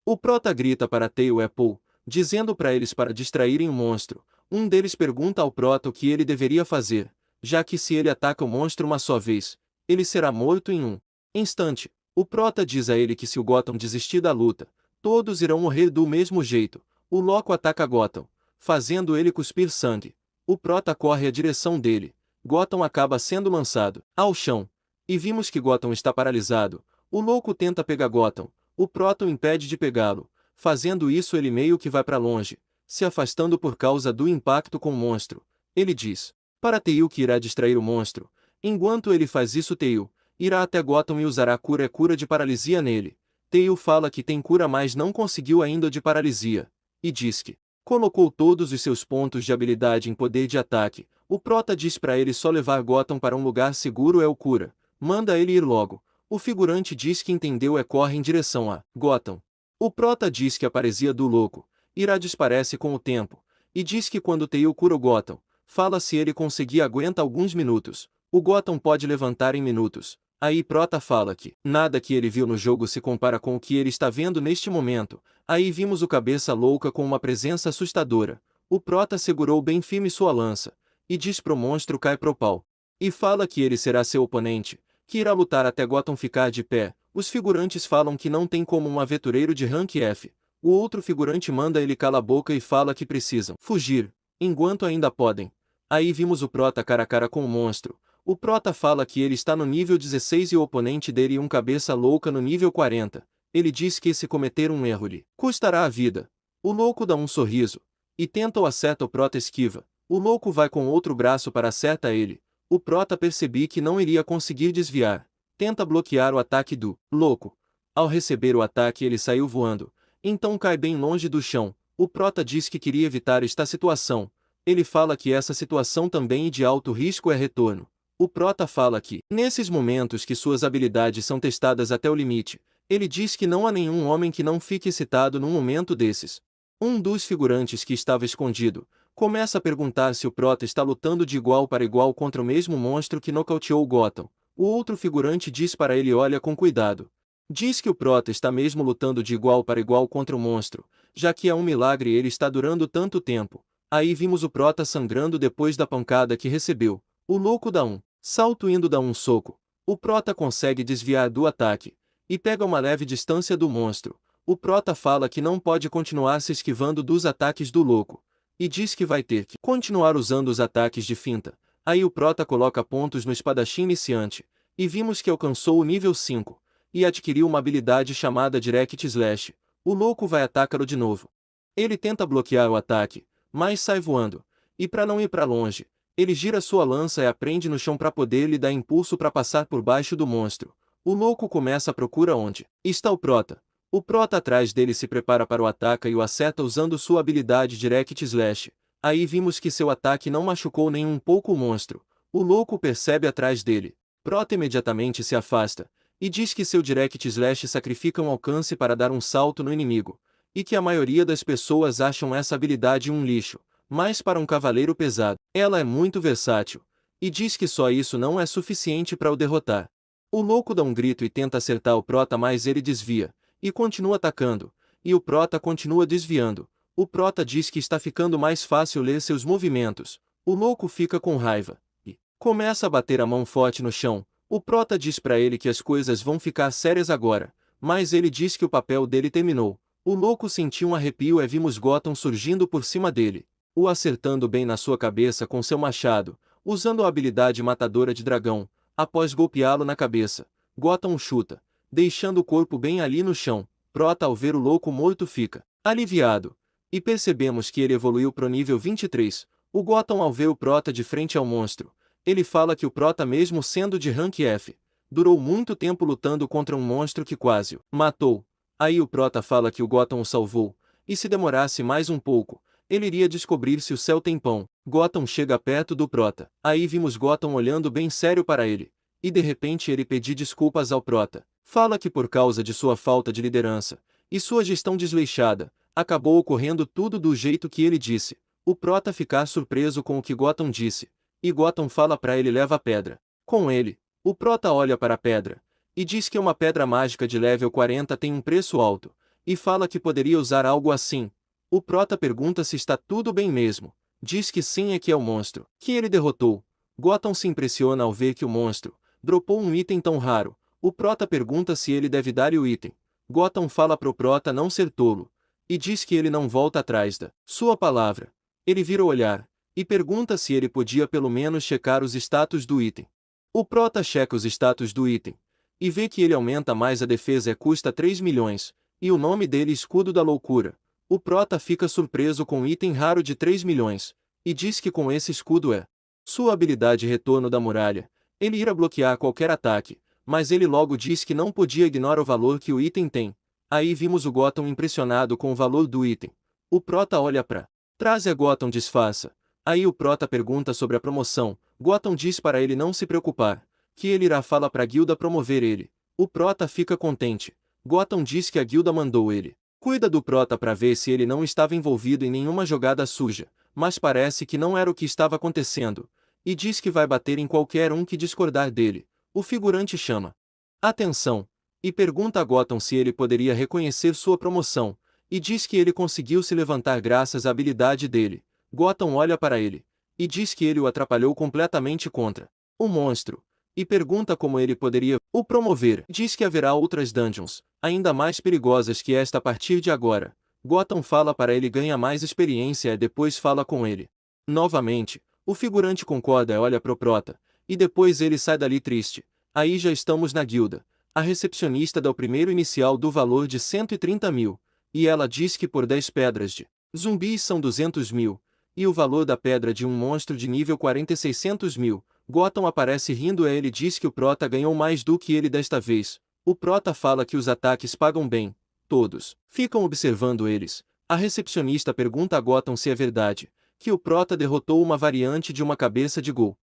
O Prota grita para Tail e Paul, dizendo para eles para distraírem o monstro. Um deles pergunta ao Prota o que ele deveria fazer, já que se ele ataca o monstro uma só vez, ele será morto em um instante. O Prota diz a ele que se o Gotham desistir da luta, todos irão morrer do mesmo jeito. O louco ataca Gotham, fazendo ele cuspir sangue. O Prota corre à direção dele. Gotham acaba sendo lançado ao chão. E vimos que Gotham está paralisado. O louco tenta pegar Gotham. O Prota o impede de pegá-lo. Fazendo isso ele meio que vai para longe, se afastando por causa do impacto com o monstro. Ele diz para Tail que irá distrair o monstro. Enquanto ele faz isso Tail irá até Gotham e usará cura de paralisia nele. Tail fala que tem cura mas não conseguiu ainda de paralisia. E diz que colocou todos os seus pontos de habilidade em poder de ataque. O Prota diz para ele só levar Gotham para um lugar seguro é o cura. Manda ele ir logo. O figurante diz que entendeu e corre em direção a Gotham. O Prota diz que a paresia do louco irá desaparece com o tempo. E diz que quando Tail cura o Gotham, fala se ele conseguir aguenta alguns minutos. O Gotham pode levantar em minutos. Aí Prota fala que nada que ele viu no jogo se compara com o que ele está vendo neste momento. Aí vimos o cabeça louca com uma presença assustadora. O Prota segurou bem firme sua lança, e diz pro monstro cai pro pau. E fala que ele será seu oponente, que irá lutar até Gotham ficar de pé. Os figurantes falam que não tem como um aventureiro de rank F. O outro figurante manda ele calar a boca e fala que precisam fugir, enquanto ainda podem. Aí vimos o Prota cara a cara com o monstro. O Prota fala que ele está no nível 16 e o oponente dele é um cabeça louca no nível 40. Ele diz que se cometer um erro lhe custará a vida. O louco dá um sorriso e tenta ou acerta o Prota esquiva. O louco vai com outro braço para acerta ele. O Prota percebe que não iria conseguir desviar. Tenta bloquear o ataque do louco. Ao receber o ataque ele saiu voando. Então cai bem longe do chão. O Prota diz que queria evitar esta situação. Ele fala que essa situação também de alto risco é retorno. O Prota fala que, nesses momentos que suas habilidades são testadas até o limite, ele diz que não há nenhum homem que não fique excitado num momento desses. Um dos figurantes que estava escondido começa a perguntar se o Prota está lutando de igual para igual contra o mesmo monstro que nocauteou Gotham. O outro figurante diz para ele olha com cuidado. Diz que o Prota está mesmo lutando de igual para igual contra o monstro, já que é um milagre ele está durando tanto tempo. Aí vimos o Prota sangrando depois da pancada que recebeu. O louco dá um salto indo dar um soco. O Prota consegue desviar do ataque e pega uma leve distância do monstro. O Prota fala que não pode continuar se esquivando dos ataques do louco e diz que vai ter que continuar usando os ataques de finta. Aí o Prota coloca pontos no espadachim iniciante e vimos que alcançou o nível 5 e adquiriu uma habilidade chamada Direct Slash. O louco vai atacá-lo de novo. Ele tenta bloquear o ataque, mas sai voando E para não ir para longe, ele gira sua lança e a prende no chão para poder lhe dar impulso para passar por baixo do monstro. O louco começa a procura onde está o prota. O prota atrás dele se prepara para o ataque e o acerta usando sua habilidade Direct Slash. Aí vimos que seu ataque não machucou nem um pouco o monstro. O louco percebe atrás dele. Prota imediatamente se afasta, e diz que seu Direct Slash sacrifica um alcance para dar um salto no inimigo, e que a maioria das pessoas acham essa habilidade um lixo, mas para um cavaleiro pesado, ela é muito versátil, e diz que só isso não é suficiente para o derrotar. O louco dá um grito e tenta acertar o prota, mas ele desvia, e continua atacando, e o prota continua desviando. O prota diz que está ficando mais fácil ler seus movimentos. O louco fica com raiva, e começa a bater a mão forte no chão. O prota diz para ele que as coisas vão ficar sérias agora, mas ele diz que o papel dele terminou. O louco sentiu um arrepio e vimos Gotham surgindo por cima dele, o acertando bem na sua cabeça com seu machado, usando a habilidade matadora de dragão. Após golpeá-lo na cabeça, Gotham o chuta, deixando o corpo bem ali no chão. Prota, ao ver o louco morto, fica aliviado, e percebemos que ele evoluiu pro nível 23. O Gotham, ao ver o prota de frente ao monstro, ele fala que o prota, mesmo sendo de rank F, durou muito tempo lutando contra um monstro que quase o matou. Aí o prota fala que o Gotham o salvou, e se demorasse mais um pouco, ele iria descobrir se o céu tem pão. Gotham chega perto do prota. Aí vimos Gotham olhando bem sério para ele, e de repente ele pede desculpas ao prota. Fala que por causa de sua falta de liderança, e sua gestão desleixada, acabou ocorrendo tudo do jeito que ele disse. O prota fica surpreso com o que Gotham disse, e Gotham fala para ele leva a pedra. Com ele, o prota olha para a pedra, e diz que uma pedra mágica de level 40 tem um preço alto, e fala que poderia usar algo assim. O prota pergunta se está tudo bem mesmo. Diz que sim e que é o monstro que ele derrotou. Gotham se impressiona ao ver que o monstro dropou um item tão raro. O prota pergunta se ele deve dar-lhe o item. Gotham fala pro prota não ser tolo, e diz que ele não volta atrás da sua palavra. Ele vira o olhar, e pergunta se ele podia pelo menos checar os status do item. O prota checa os status do item, e vê que ele aumenta mais a defesa e custa 3 milhões, e o nome dele Escudo da Loucura. O prota fica surpreso com um item raro de 3 milhões, e diz que com esse escudo é sua habilidade Retorno da Muralha. Ele irá bloquear qualquer ataque, mas ele logo diz que não podia ignorar o valor que o item tem. Aí vimos o Gotham impressionado com o valor do item. O prota olha para trás e a Gotham disfarça. Aí o prota pergunta sobre a promoção. Gotham diz para ele não se preocupar, que ele irá falar para a guilda promover ele. O prota fica contente. Gotham diz que a guilda mandou ele cuida do prota para ver se ele não estava envolvido em nenhuma jogada suja, mas parece que não era o que estava acontecendo, e diz que vai bater em qualquer um que discordar dele. O figurante chama atenção, e pergunta a Gotham se ele poderia reconhecer sua promoção, e diz que ele conseguiu se levantar graças à habilidade dele. Gotham olha para ele, e diz que ele o atrapalhou completamente contra o monstro, e pergunta como ele poderia o promover. Diz que haverá outras dungeons, ainda mais perigosas que esta a partir de agora. Gotham fala para ele ganhar mais experiência e depois fala com ele. Novamente, o figurante concorda e olha pro prota, e depois ele sai dali triste. Aí já estamos na guilda. A recepcionista dá o primeiro inicial do valor de 130 mil, e ela diz que por 10 pedras de zumbis são 200 mil, e o valor da pedra de um monstro de nível 40 é 600 mil. Gotham aparece rindo e ele diz que o prota ganhou mais do que ele desta vez. O prota fala que os ataques pagam bem. Todos ficam observando eles. A recepcionista pergunta a Gotham se é verdade que o prota derrotou uma variante de uma cabeça de gol.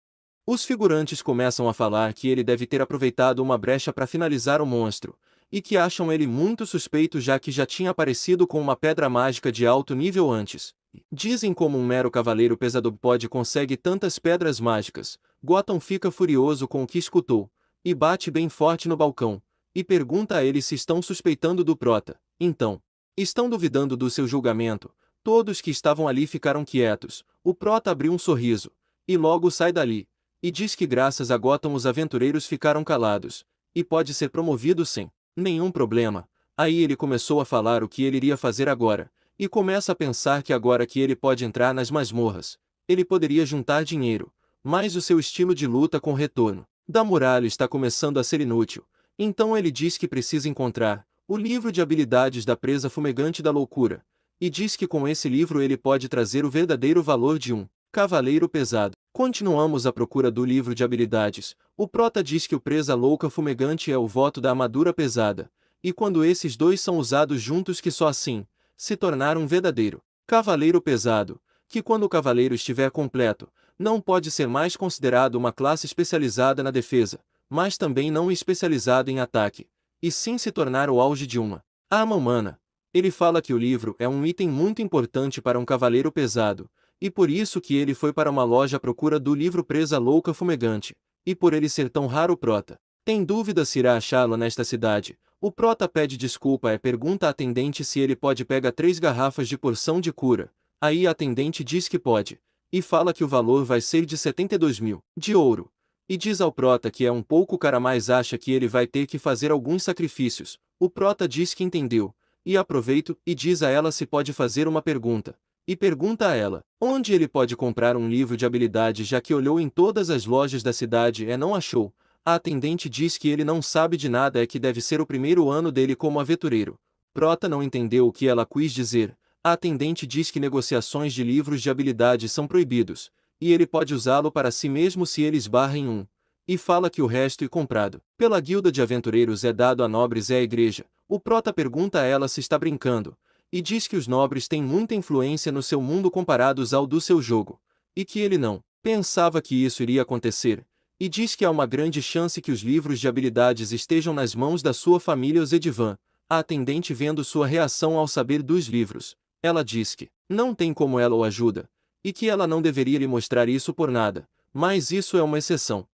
Os figurantes começam a falar que ele deve ter aproveitado uma brecha para finalizar o monstro, e que acham ele muito suspeito já que já tinha aparecido com uma pedra mágica de alto nível antes. Dizem como um mero cavaleiro pesado pode consegue tantas pedras mágicas. Gotham fica furioso com o que escutou, e bate bem forte no balcão, e pergunta a eles se estão suspeitando do prota. Então, estão duvidando do seu julgamento. Todos que estavam ali ficaram quietos. O prota abriu um sorriso, e logo sai dali, e diz que graças a Gotham os aventureiros ficaram calados, e pode ser promovido sem nenhum problema. Aí ele começou a falar o que ele iria fazer agora, e começa a pensar que agora que ele pode entrar nas masmorras, ele poderia juntar dinheiro, mas o seu estilo de luta com retorno da muralha está começando a ser inútil. Então ele diz que precisa encontrar o livro de habilidades da presa fumegante da loucura, e diz que com esse livro ele pode trazer o verdadeiro valor de um Cavaleiro Pesado. Continuamos à procura do livro de habilidades. O prota diz que o presa louca fumegante é o voto da armadura pesada, e quando esses dois são usados juntos que só assim se tornar um verdadeiro Cavaleiro Pesado, que quando o cavaleiro estiver completo, não pode ser mais considerado uma classe especializada na defesa, mas também não especializado em ataque, e sim se tornar o auge de uma arma humana. Ele fala que o livro é um item muito importante para um cavaleiro pesado, e por isso que ele foi para uma loja à procura do livro Presa Louca Fumegante, e por ele ser tão raro o prota tem dúvida se irá achá-lo nesta cidade. O prota pede desculpa e pergunta à atendente se ele pode pegar 3 garrafas de porção de cura. Aí a atendente diz que pode, e fala que o valor vai ser de 72.000 de ouro. E diz ao prota que é um pouco cara, mas acha que ele vai ter que fazer alguns sacrifícios. O prota diz que entendeu, e aproveita e diz a ela se pode fazer uma pergunta. E pergunta a ela onde ele pode comprar um livro de habilidades, já que olhou em todas as lojas da cidade e não achou. A atendente diz que ele não sabe de nada, é que deve ser o primeiro ano dele como aventureiro. Prota não entendeu o que ela quis dizer. A atendente diz que negociações de livros de habilidades são proibidos, e ele pode usá-lo para si mesmo se ele esbarra em um. E fala que o resto comprado pela guilda de aventureiros é dado a nobres e à igreja. O prota pergunta a ela se está brincando, e diz que os nobres têm muita influência no seu mundo comparados ao do seu jogo, e que ele não pensava que isso iria acontecer, e diz que há uma grande chance que os livros de habilidades estejam nas mãos da sua família os Edivan. A atendente, vendo sua reação ao saber dos livros, ela diz que não tem como ela o ajuda, e que ela não deveria lhe mostrar isso por nada, mas isso é uma exceção.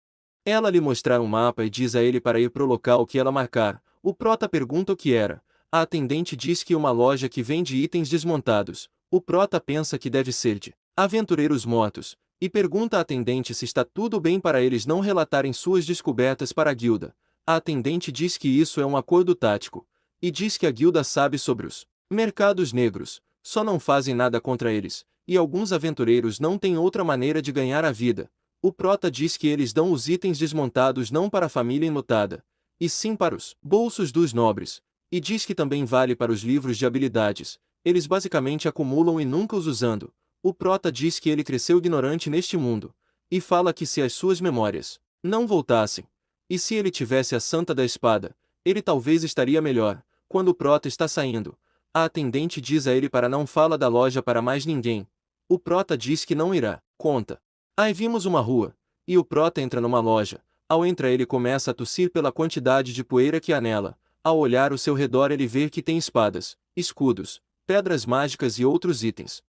Ela lhe mostrar um mapa e diz a ele para ir pro local que ela marcar. O prota pergunta o que era. A atendente diz que uma loja que vende itens desmontados. O prota pensa que deve ser de aventureiros mortos, e pergunta à atendente se está tudo bem para eles não relatarem suas descobertas para a guilda. A atendente diz que isso é um acordo tático, e diz que a guilda sabe sobre os mercados negros, só não fazem nada contra eles, e alguns aventureiros não têm outra maneira de ganhar a vida. O prota diz que eles dão os itens desmontados não para a família enlutada, e sim para os bolsos dos nobres, e diz que também vale para os livros de habilidades. Eles basicamente acumulam e nunca os usando. O prota diz que ele cresceu ignorante neste mundo, e fala que se as suas memórias não voltassem, e se ele tivesse a Santa da Espada, ele talvez estaria melhor. Quando o prota está saindo, a atendente diz a ele para não falar da loja para mais ninguém. O prota diz que não irá. Conta. Aí vimos uma rua, e o prota entra numa loja. Ao entrar ele começa a tossir pela quantidade de poeira que há nela. Ao olhar ao seu redor ele vê que tem espadas, escudos, pedras mágicas e outros itens.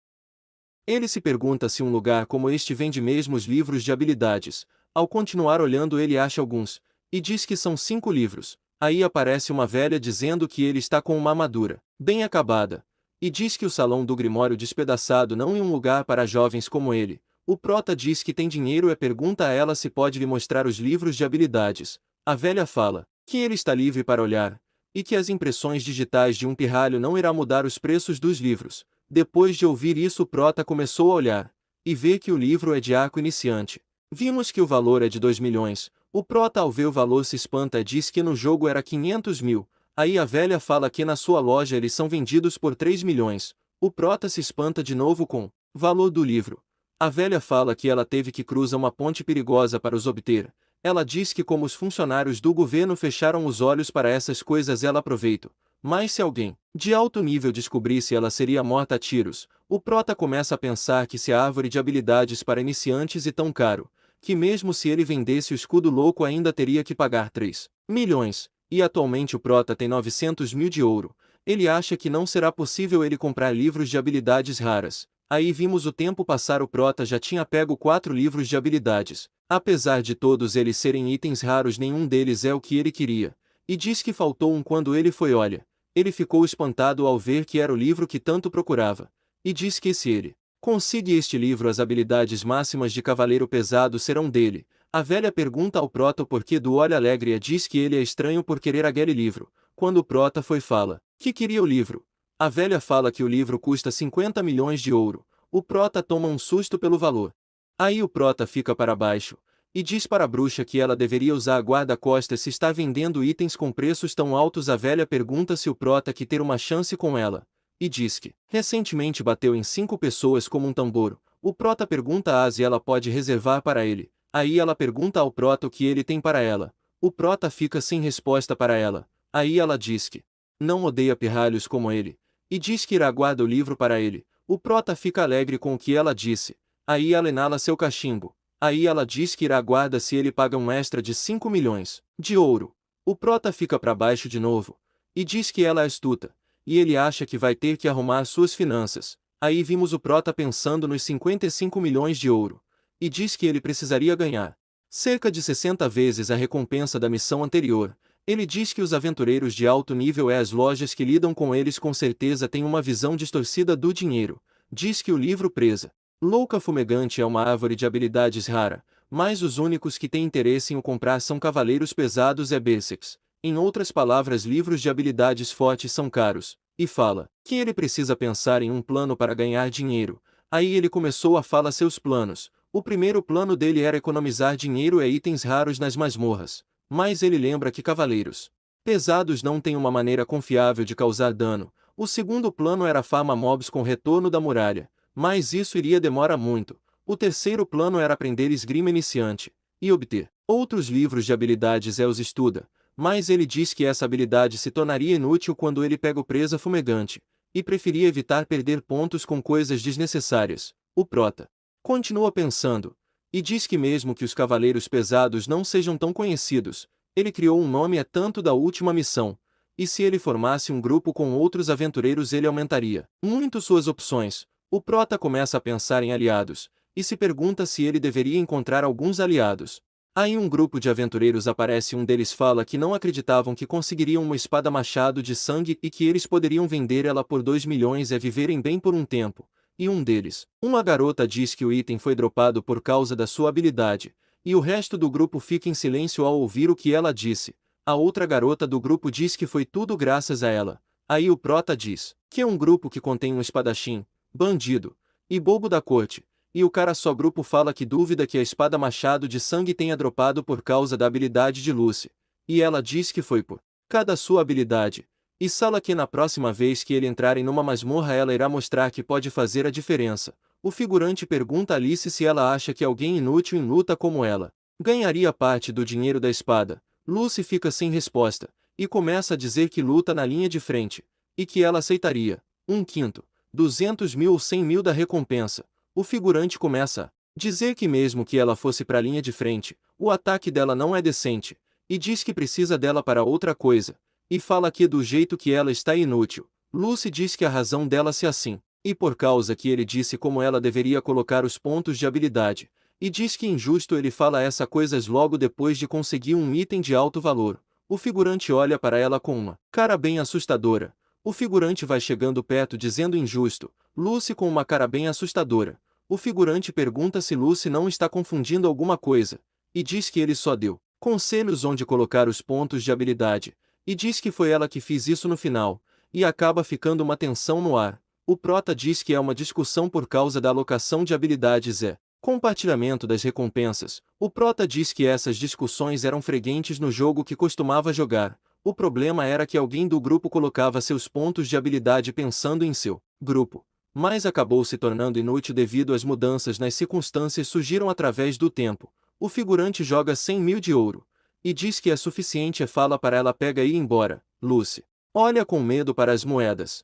Ele se pergunta se um lugar como este vende mesmo os livros de habilidades. Ao continuar olhando ele acha alguns, e diz que são 5 livros. Aí aparece uma velha dizendo que ele está com uma armadura bem acabada, e diz que o salão do Grimório despedaçado não é um lugar para jovens como ele. O prota diz que tem dinheiro e pergunta a ela se pode lhe mostrar os livros de habilidades. A velha fala que ele está livre para olhar, e que as impressões digitais de um pirralho não irá mudar os preços dos livros. Depois de ouvir isso o prota começou a olhar, e vê que o livro é de arco iniciante. Vimos que o valor é de 2 milhões. O prota ao ver o valor se espanta e diz que no jogo era 500.000. Aí a velha fala que na sua loja eles são vendidos por 3 milhões. O prota se espanta de novo com o valor do livro. A velha fala que ela teve que cruzar uma ponte perigosa para os obter. Ela diz que como os funcionários do governo fecharam os olhos para essas coisas ela aproveita. Mas se alguém de alto nível descobrisse ela seria morta a tiros. O prota começa a pensar que se a árvore de habilidades para iniciantes é tão caro, que mesmo se ele vendesse o escudo louco ainda teria que pagar 3 milhões, e atualmente o prota tem 900.000 de ouro. Ele acha que não será possível ele comprar livros de habilidades raras. Aí vimos o tempo passar, o prota já tinha pego 4 livros de habilidades. Apesar de todos eles serem itens raros, nenhum deles é o que ele queria. E diz que faltou um quando ele foi olha. Ele ficou espantado ao ver que era o livro que tanto procurava. E diz que se ele conseguir este livro as habilidades máximas de Cavaleiro Pesado serão dele. A velha pergunta ao prota o porquê do olho alegre e diz que ele é estranho por querer aquele livro. Quando o prota foi fala que queria o livro, a velha fala que o livro custa 50 milhões de ouro. O prota toma um susto pelo valor. Aí o prota fica para baixo, e diz para a bruxa que ela deveria usar a guarda-costas se está vendendo itens com preços tão altos. A velha pergunta se o prota quer ter uma chance com ela, e diz que recentemente bateu em 5 pessoas como um tambor. O Prota pergunta a Az e ela pode reservar para ele. Aí ela pergunta ao Prota o que ele tem para ela. O Prota fica sem resposta para ela. Aí ela diz que não odeia pirralhos como ele. E diz que irá guardar o livro para ele. O Prota fica alegre com o que ela disse. Aí ela inala seu cachimbo. Aí ela diz que irá guardar se ele paga um extra de 5 milhões de ouro. O Prota fica para baixo de novo. E diz que ela é astuta. E ele acha que vai ter que arrumar suas finanças. Aí vimos o Prota pensando nos 55 milhões de ouro. E diz que ele precisaria ganhar cerca de 60 vezes a recompensa da missão anterior. Ele diz que os aventureiros de alto nível e as lojas que lidam com eles com certeza têm uma visão distorcida do dinheiro. Diz que o livro Presa Louca Fumegante é uma árvore de habilidades rara, mas os únicos que têm interesse em o comprar são cavaleiros pesados e berserks. Em outras palavras, livros de habilidades fortes são caros. E fala que ele precisa pensar em um plano para ganhar dinheiro. Aí ele começou a falar seus planos. O primeiro plano dele era economizar dinheiro e itens raros nas masmorras. Mas ele lembra que cavaleiros pesados não têm uma maneira confiável de causar dano. O segundo plano era farmar mobs com retorno da muralha. Mas isso iria demorar muito. O terceiro plano era aprender esgrima iniciante e obter outros livros de habilidades e os estuda. Mas ele diz que essa habilidade se tornaria inútil quando ele pega o Presa Fumegante, e preferia evitar perder pontos com coisas desnecessárias. O Prota continua pensando, e diz que mesmo que os cavaleiros pesados não sejam tão conhecidos, ele criou um nome tanto da última missão, e se ele formasse um grupo com outros aventureiros ele aumentaria muito suas opções. O Prota começa a pensar em aliados, e se pergunta se ele deveria encontrar alguns aliados. Aí um grupo de aventureiros aparece e um deles fala que não acreditavam que conseguiriam uma espada machado de sangue e que eles poderiam vender ela por 2 milhões e viverem bem por um tempo. E um deles, uma garota, diz que o item foi dropado por causa da sua habilidade, e o resto do grupo fica em silêncio ao ouvir o que ela disse. A outra garota do grupo diz que foi tudo graças a ela. Aí o Prota diz que é um grupo que contém um espadachim, bandido e bobo da corte. E o cara só grupo fala que duvida que a espada machado de sangue tenha dropado por causa da habilidade de Lucy. E ela diz que foi por cada sua habilidade. E fala que na próxima vez que ele entrarem numa masmorra ela irá mostrar que pode fazer a diferença. O figurante pergunta a Alice se ela acha que alguém inútil em luta como ela ganharia parte do dinheiro da espada. Lucy fica sem resposta, e começa a dizer que luta na linha de frente, e que ela aceitaria 1/5, 200 mil ou 100 mil da recompensa. O figurante começa a dizer que mesmo que ela fosse para a linha de frente, o ataque dela não é decente, e diz que precisa dela para outra coisa, e fala que do jeito que ela está inútil. Lucy diz que a razão dela se assim, e por causa que ele disse como ela deveria colocar os pontos de habilidade, e diz que injusto ele fala essas coisas logo depois de conseguir um item de alto valor. O figurante olha para ela com uma cara bem assustadora. O figurante vai chegando perto dizendo injusto. Lucy com uma cara bem assustadora. O figurante pergunta se Lucy não está confundindo alguma coisa, e diz que ele só deu conselhos onde colocar os pontos de habilidade, e diz que foi ela que fez isso no final, e acaba ficando uma tensão no ar. O Prota diz que é uma discussão por causa da alocação de habilidades e compartilhamento das recompensas. O Prota diz que essas discussões eram frequentes no jogo que costumava jogar. O problema era que alguém do grupo colocava seus pontos de habilidade pensando em seu grupo, mas acabou se tornando inútil devido às mudanças nas circunstâncias surgiram através do tempo. O figurante joga 100 mil de ouro, e diz que é suficiente e fala para ela pega e ir embora. Lucy olha com medo para as moedas.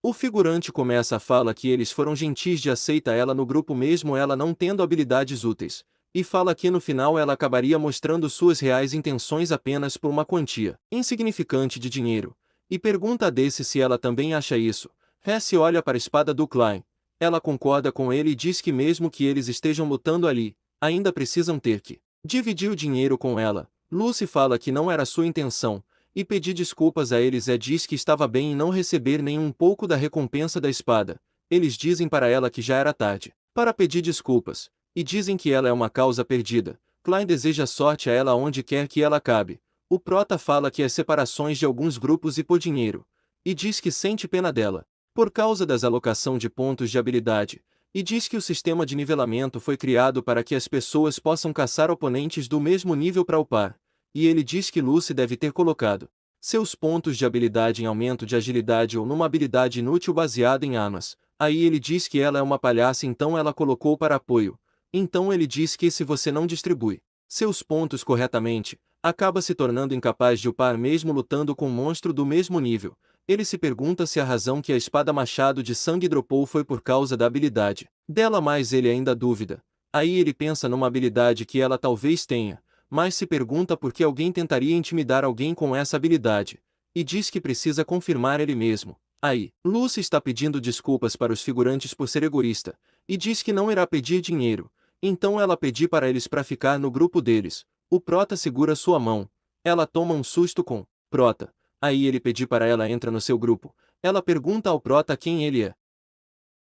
O figurante começa a falar que eles foram gentis de aceitar ela no grupo mesmo ela não tendo habilidades úteis, e fala que no final ela acabaria mostrando suas reais intenções apenas por uma quantia insignificante de dinheiro, e pergunta a Daisy se ela também acha isso. Hesse olha para a espada do Klein. Ela concorda com ele e diz que mesmo que eles estejam lutando ali, ainda precisam ter que dividir o dinheiro com ela. Lucy fala que não era sua intenção, e pedir desculpas a eles diz que estava bem em não receber nem um pouco da recompensa da espada. Eles dizem para ela que já era tarde para pedir desculpas, e dizem que ela é uma causa perdida. Klein deseja sorte a ela onde quer que ela cabe. O Prota fala que as separações de alguns grupos e por dinheiro, e diz que sente pena dela, por causa das alocação de pontos de habilidade, e diz que o sistema de nivelamento foi criado para que as pessoas possam caçar oponentes do mesmo nível para upar. E ele diz que Lucy deve ter colocado seus pontos de habilidade em aumento de agilidade ou numa habilidade inútil baseada em armas. Aí ele diz que ela é uma palhaça, então ela colocou para apoio. Então ele diz que se você não distribui seus pontos corretamente, acaba se tornando incapaz de upar mesmo lutando com um monstro do mesmo nível. Ele se pergunta se a razão que a espada machado de sangue dropou foi por causa da habilidade dela, mas ele ainda duvida. Aí ele pensa numa habilidade que ela talvez tenha, mas se pergunta por que alguém tentaria intimidar alguém com essa habilidade. E diz que precisa confirmar ele mesmo. Aí, Lucy está pedindo desculpas para os figurantes por ser egoísta, e diz que não irá pedir dinheiro. Então ela pede para eles para ficar no grupo deles. O Prota segura sua mão. Ela toma um susto com Prota. Aí ele pede para ela entra no seu grupo. Ela pergunta ao Prota quem ele é.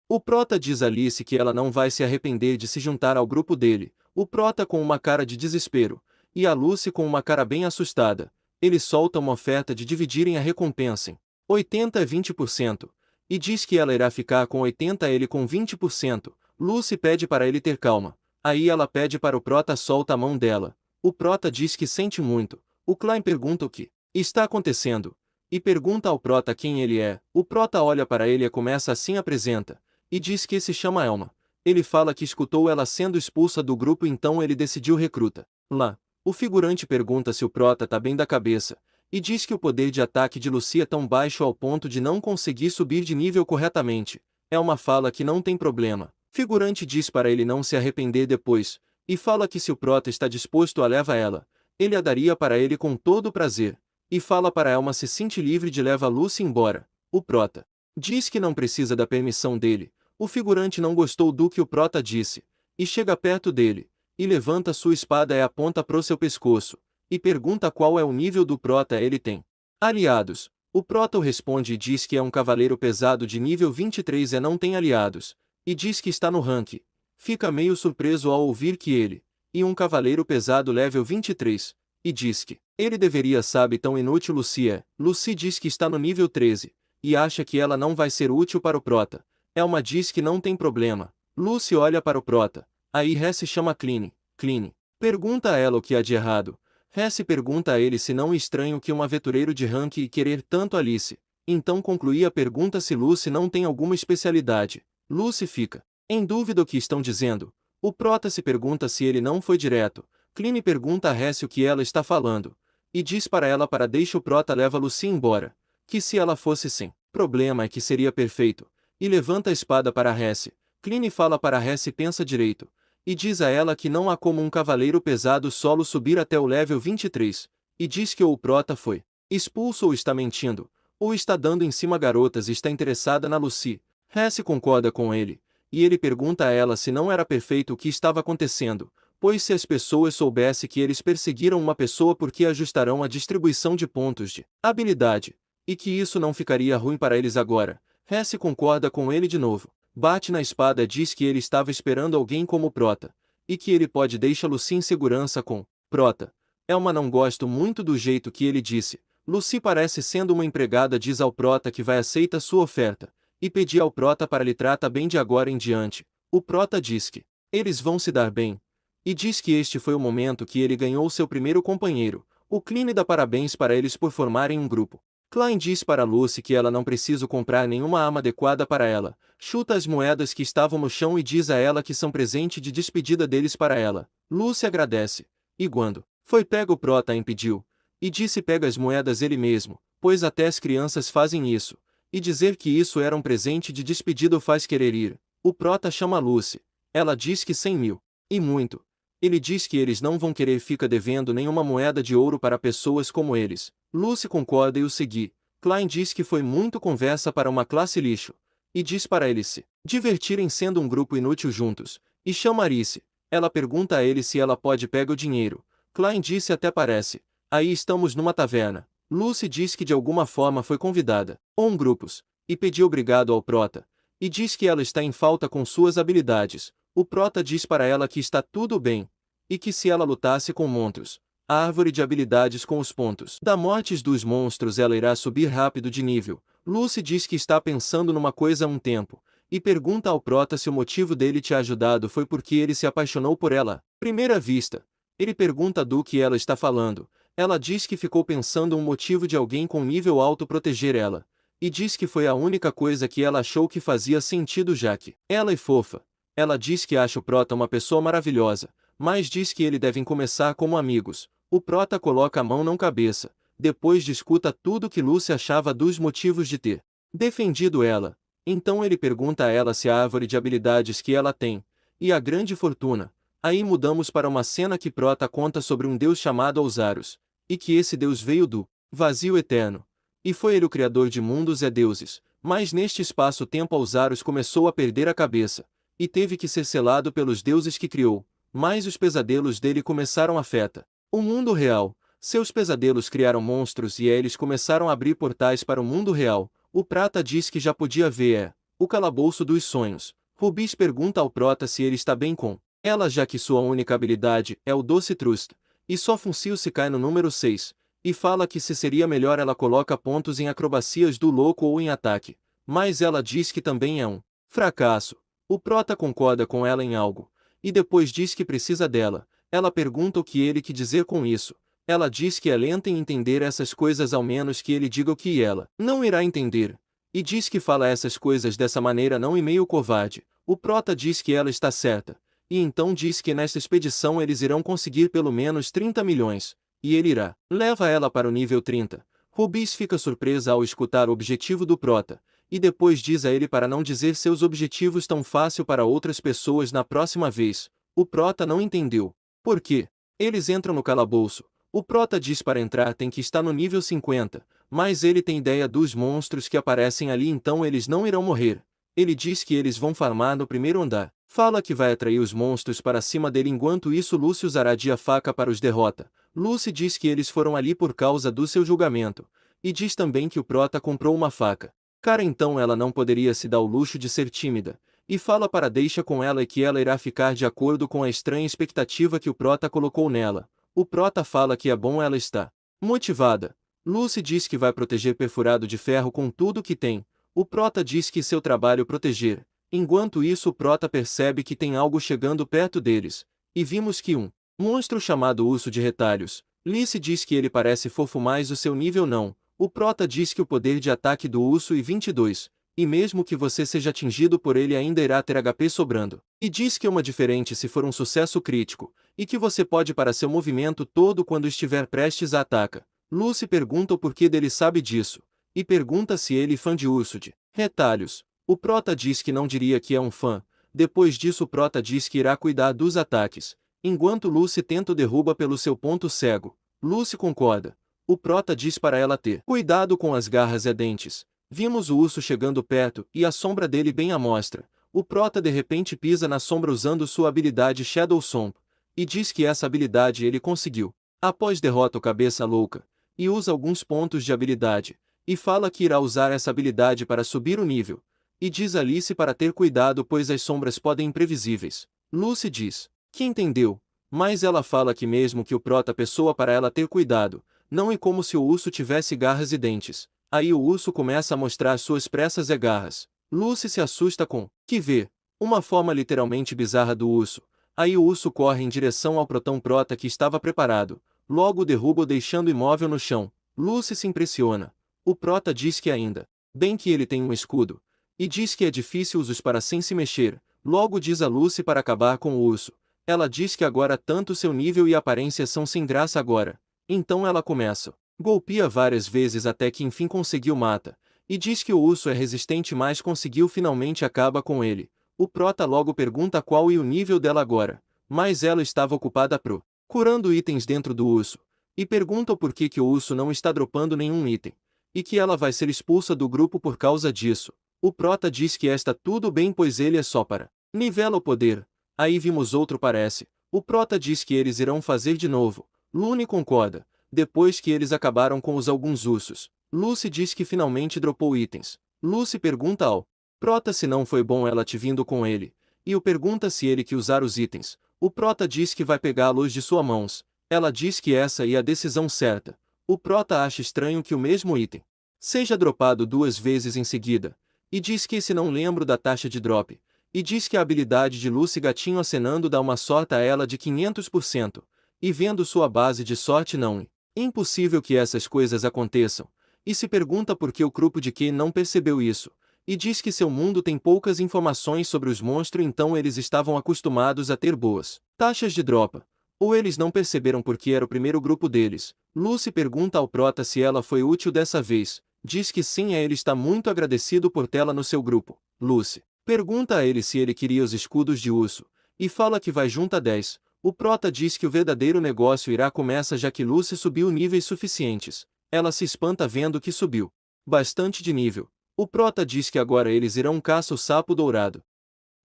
O Prota diz a Alice que ela não vai se arrepender de se juntar ao grupo dele. O Prota com uma cara de desespero, e a Lucy com uma cara bem assustada. Ele solta uma oferta de dividirem a recompensa em 80 a 20%, e diz que ela irá ficar com 80 ele com 20%. Lucy pede para ele ter calma. Aí ela pede para o Prota solta a mão dela. O Prota diz que sente muito. O Klein pergunta o que está acontecendo, e pergunta ao Prota quem ele é. O Prota olha para ele e começa assim apresenta, e diz que se chama Elma. Ele fala que escutou ela sendo expulsa do grupo, então ele decidiu recruta. Lá, o figurante pergunta se o Prota tá bem da cabeça, e diz que o poder de ataque de Lucy é tão baixo ao ponto de não conseguir subir de nível corretamente. Elma fala que não tem problema. Figurante diz para ele não se arrepender depois, e fala que se o Prota está disposto a levar ela, ele a daria para ele com todo o prazer, e fala para Elma se sente livre de levar Lucy embora. O Prota diz que não precisa da permissão dele. O figurante não gostou do que o Prota disse, e chega perto dele, e levanta sua espada e aponta pro seu pescoço, e pergunta qual é o nível do Prota. Ele tem aliados. O Prota responde e diz que é um cavaleiro pesado de nível 23 e não tem aliados, e diz que está no rank. Fica meio surpreso ao ouvir que ele, e um cavaleiro pesado level 23, e diz que ele deveria saber tão inútil Lucy é. Lucy diz que está no nível 13, e acha que ela não vai ser útil para o Prota. Elma diz que não tem problema. Lucy olha para o Prota. Aí Hesse chama Cline. Cline pergunta a ela o que há de errado. Hesse pergunta a ele se não é estranho que um aventureiro de rank e querer tanto Alice. Então conclui a pergunta se Lucy não tem alguma especialidade. Lucy fica em dúvida o que estão dizendo. O Prota se pergunta se ele não foi direto. Cline pergunta a Hesse o que ela está falando, e diz para ela para deixar o Prota leva Lucy embora, que se ela fosse sem problema é que seria perfeito, e levanta a espada para Hesse. Cline fala para Hesse pensa direito, e diz a ela que não há como um cavaleiro pesado solo subir até o level 23, e diz que ou o Prota foi expulso ou está mentindo, ou está dando em cima garotas e está interessada na Lucy. Hesse concorda com ele, e ele pergunta a ela se não era perfeito o que estava acontecendo, pois se as pessoas soubessem que eles perseguiram uma pessoa porque ajustarão a distribuição de pontos de habilidade, e que isso não ficaria ruim para eles agora. Hesse concorda com ele de novo, bate na espada e diz que ele estava esperando alguém como o Prota, e que ele pode deixar Lucy em segurança com Prota. Elma não gosta muito do jeito que ele disse. Lucy parece sendo uma empregada, diz ao Prota que vai aceitar sua oferta, e pedir ao Prota para lhe trata bem de agora em diante. O Prota diz que eles vão se dar bem, e diz que este foi o momento que ele ganhou seu primeiro companheiro. O Cline dá parabéns para eles por formarem um grupo. Klein diz para Lucy que ela não precisa comprar nenhuma arma adequada para ela, chuta as moedas que estavam no chão e diz a ela que são presente de despedida deles para ela. Lucy agradece, e quando foi pego o Prota a impediu, e disse pega as moedas ele mesmo, pois até as crianças fazem isso, e dizer que isso era um presente de despedida o faz querer ir. O Prota chama Lucy, ela diz que 100 mil, e muito. Ele diz que eles não vão querer ficar devendo nenhuma moeda de ouro para pessoas como eles. Lucy concorda e o segue. Klein diz que foi muito conversa para uma classe lixo, e diz para eles se divertirem sendo um grupo inútil juntos, e chama Alice. Ela pergunta a ele se ela pode pegar o dinheiro. Klein disse até parece. Aí estamos numa taverna. Lucy diz que de alguma forma foi convidada, ou um grupos, e pediu obrigado ao Prota, e diz que ela está em falta com suas habilidades. O Prota diz para ela que está tudo bem, e que se ela lutasse com monstros, a árvore de habilidades com os pontos da morte dos monstros ela irá subir rápido de nível. Lucy diz que está pensando numa coisa há um tempo, e pergunta ao Prota se o motivo dele te ajudado foi porque ele se apaixonou por ela. Primeira vista. Ele pergunta do que ela está falando. Ela diz que ficou pensando um motivo de alguém com nível alto proteger ela, e diz que foi a única coisa que ela achou que fazia sentido, já que ela é fofa. Ela diz que acha o Prota uma pessoa maravilhosa, mas diz que eles devem começar como amigos. O Prota coloca a mão na cabeça, depois discuta tudo que Lucy achava dos motivos de ter defendido ela. Então ele pergunta a ela se a árvore de habilidades que ela tem, e a grande fortuna. Aí mudamos para uma cena que Prota conta sobre um deus chamado Alzaros, e que esse deus veio do vazio eterno. E foi ele o criador de mundos e deuses, mas neste espaço-tempo Alzaros começou a perder a cabeça, e teve que ser selado pelos deuses que criou, mas os pesadelos dele começaram a afetar o mundo real. Seus pesadelos criaram monstros e eles começaram a abrir portais para o mundo real. O Prata diz que já podia ver o calabouço dos sonhos. Rubis pergunta ao Prota se ele está bem com ela, já que sua única habilidade é o doce trust, e só funcio se cai no número 6, e fala que se seria melhor ela coloca pontos em acrobacias do louco ou em ataque, mas ela diz que também é um fracasso. O Prota concorda com ela em algo, e depois diz que precisa dela. Ela pergunta o que ele quer dizer com isso. Ela diz que é lenta em entender essas coisas, ao menos que ele diga o que ela não irá entender. E diz que fala essas coisas dessa maneira não e meio covarde. O Prota diz que ela está certa, e então diz que nesta expedição eles irão conseguir pelo menos 30 milhões, e ele irá. Leva ela para o nível 30. Rubis fica surpresa ao escutar o objetivo do Prota, e depois diz a ele para não dizer seus objetivos tão fácil para outras pessoas na próxima vez. O Prota não entendeu. Por quê? Eles entram no calabouço. O Prota diz para entrar tem que estar no nível 50, mas ele tem ideia dos monstros que aparecem ali, então eles não irão morrer. Ele diz que eles vão farmar no primeiro andar. Fala que vai atrair os monstros para cima dele, enquanto isso Lucy usará a faca para os derrota. Lucy diz que eles foram ali por causa do seu julgamento, e diz também que o Prota comprou uma faca. Cara, então ela não poderia se dar o luxo de ser tímida, e fala para deixa com ela e que ela irá ficar de acordo com a estranha expectativa que o Prota colocou nela. O Prota fala que é bom ela estar motivada. Lucy diz que vai proteger Perfurado de Ferro com tudo que tem. O Prota diz que seu trabalho é proteger. Enquanto isso o Prota percebe que tem algo chegando perto deles, e vimos que um monstro chamado Urso de Retalhos. Lucy diz que ele parece fofo, mas o seu nível não. O Prota diz que o poder de ataque do urso é 22, e mesmo que você seja atingido por ele ainda irá ter HP sobrando. E diz que é uma diferente se for um sucesso crítico, e que você pode parar seu movimento todo quando estiver prestes a atacar. Lucy pergunta o porquê dele sabe disso, e pergunta se ele é fã de Urso de Retalhos. O Prota diz que não diria que é um fã. Depois disso o Prota diz que irá cuidar dos ataques, enquanto Lucy tenta o derruba pelo seu ponto cego. Lucy concorda. O Prota diz para ela ter cuidado com as garras e dentes. Vimos o urso chegando perto, e a sombra dele bem à mostra. O Prota de repente pisa na sombra usando sua habilidade Shadow Swamp, e diz que essa habilidade ele conseguiu após derrota o Cabeça Louca, e usa alguns pontos de habilidade, e fala que irá usar essa habilidade para subir o nível, e diz a Alice para ter cuidado pois as sombras podem imprevisíveis. Lucy diz que entendeu, mas ela fala que mesmo que o Prota pessoa para ela ter cuidado, não é como se o urso tivesse garras e dentes. Aí o urso começa a mostrar suas pressas e garras. Lucy se assusta com que vê uma forma literalmente bizarra do urso. Aí o urso corre em direção ao Protão Prota que estava preparado. Logo o derruba deixando imóvel no chão. Lucy se impressiona. O Prota diz que ainda bem que ele tem um escudo, e diz que é difícil usá-los para sem se mexer. Logo diz a Lucy para acabar com o urso. Ela diz que agora tanto seu nível e aparência são sem graça agora. Então ela começa golpeia várias vezes até que enfim conseguiu mata, e diz que o urso é resistente mas conseguiu finalmente acaba com ele. O Prota logo pergunta qual é o nível dela agora, mas ela estava ocupada procurando itens dentro do urso, e pergunta o porquê que o urso não está dropando nenhum item, e que ela vai ser expulsa do grupo por causa disso. O Prota diz que está tudo bem pois ele é só para nivela o poder. Aí vimos outro parece. O Prota diz que eles irão fazer de novo. Lune concorda. Depois que eles acabaram com os alguns ursos, Lucy diz que finalmente dropou itens. Lucy pergunta ao Prota se não foi bom ela te vindo com ele, e o pergunta se ele que usar os itens. O Prota diz que vai pegá-los de suas mãos. Ela diz que essa é a decisão certa. O Prota acha estranho que o mesmo item seja dropado 2 vezes em seguida, e diz que esse não lembra da taxa de drop, e diz que a habilidade de Lucy Gatinho acenando dá uma sorte a ela de 500%, e vendo sua base de sorte não é impossível que essas coisas aconteçam, e se pergunta por que o grupo de Q não percebeu isso, e diz que seu mundo tem poucas informações sobre os monstros, então eles estavam acostumados a ter boas taxas de dropa. Ou eles não perceberam porque era o primeiro grupo deles. Lucy pergunta ao prota se ela foi útil dessa vez. Diz que sim, e ele está muito agradecido por tê-la no seu grupo. Lucy pergunta a ele se ele queria os escudos de urso, e fala que vai junto a 10. O prota diz que o verdadeiro negócio irá começar já que Lucy subiu níveis suficientes. Ela se espanta vendo que subiu bastante de nível. O prota diz que agora eles irão caçar o sapo dourado.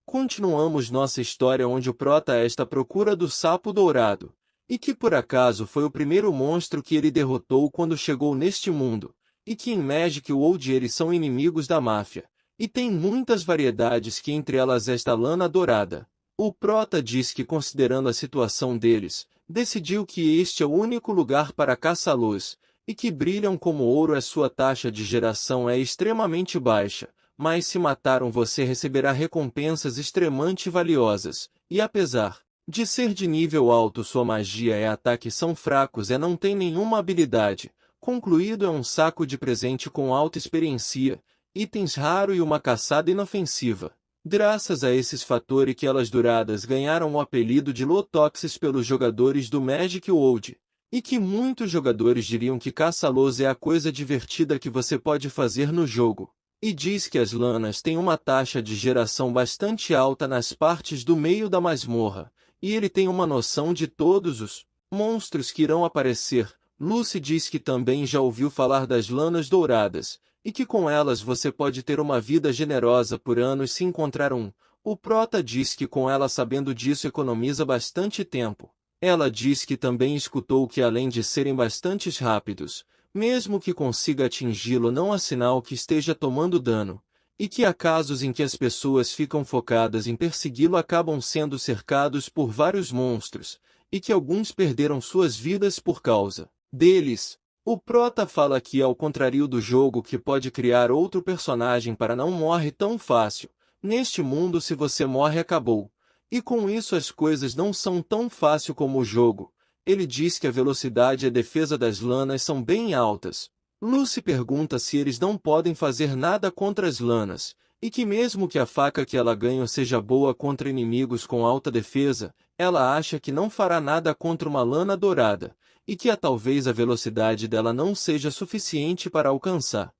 Continuamos nossa história onde o prota está à procura do sapo dourado, e que por acaso foi o primeiro monstro que ele derrotou quando chegou neste mundo, e que em Magic World eles são inimigos da máfia, e tem muitas variedades que entre elas esta lana dourada. O prota diz que considerando a situação deles, decidiu que este é o único lugar para caçá-los, e que brilham como ouro e sua taxa de geração é extremamente baixa. Mas se mataram você receberá recompensas extremamente valiosas, e apesar de ser de nível alto sua magia e ataque são fracos e não tem nenhuma habilidade, concluído é um saco de presente com alta experiência, itens raro e uma caçada inofensiva. Graças a esses fatores que elas douradas ganharam o apelido de Lotoxes pelos jogadores do Magic World, e que muitos jogadores diriam que caçá-los é a coisa divertida que você pode fazer no jogo. E diz que as lanas têm uma taxa de geração bastante alta nas partes do meio da masmorra, e ele tem uma noção de todos os monstros que irão aparecer. Lucy diz que também já ouviu falar das lanas douradas, e que com elas você pode ter uma vida generosa por anos se encontrar um. O prota diz que com ela sabendo disso economiza bastante tempo. Ela diz que também escutou que além de serem bastante rápidos, mesmo que consiga atingi-lo não há sinal que esteja tomando dano, e que há casos em que as pessoas ficam focadas em persegui-lo acabam sendo cercados por vários monstros, e que alguns perderam suas vidas por causa deles. O prota fala que ao contrário do jogo que pode criar outro personagem para não morrer tão fácil, neste mundo se você morre acabou. E com isso as coisas não são tão fácil como o jogo. Ele diz que a velocidade e a defesa das lanas são bem altas. Lucy pergunta se eles não podem fazer nada contra as lanas, e que mesmo que a faca que ela ganha seja boa contra inimigos com alta defesa, ela acha que não fará nada contra uma lana dourada, e que talvez a velocidade dela não seja suficiente para alcançar.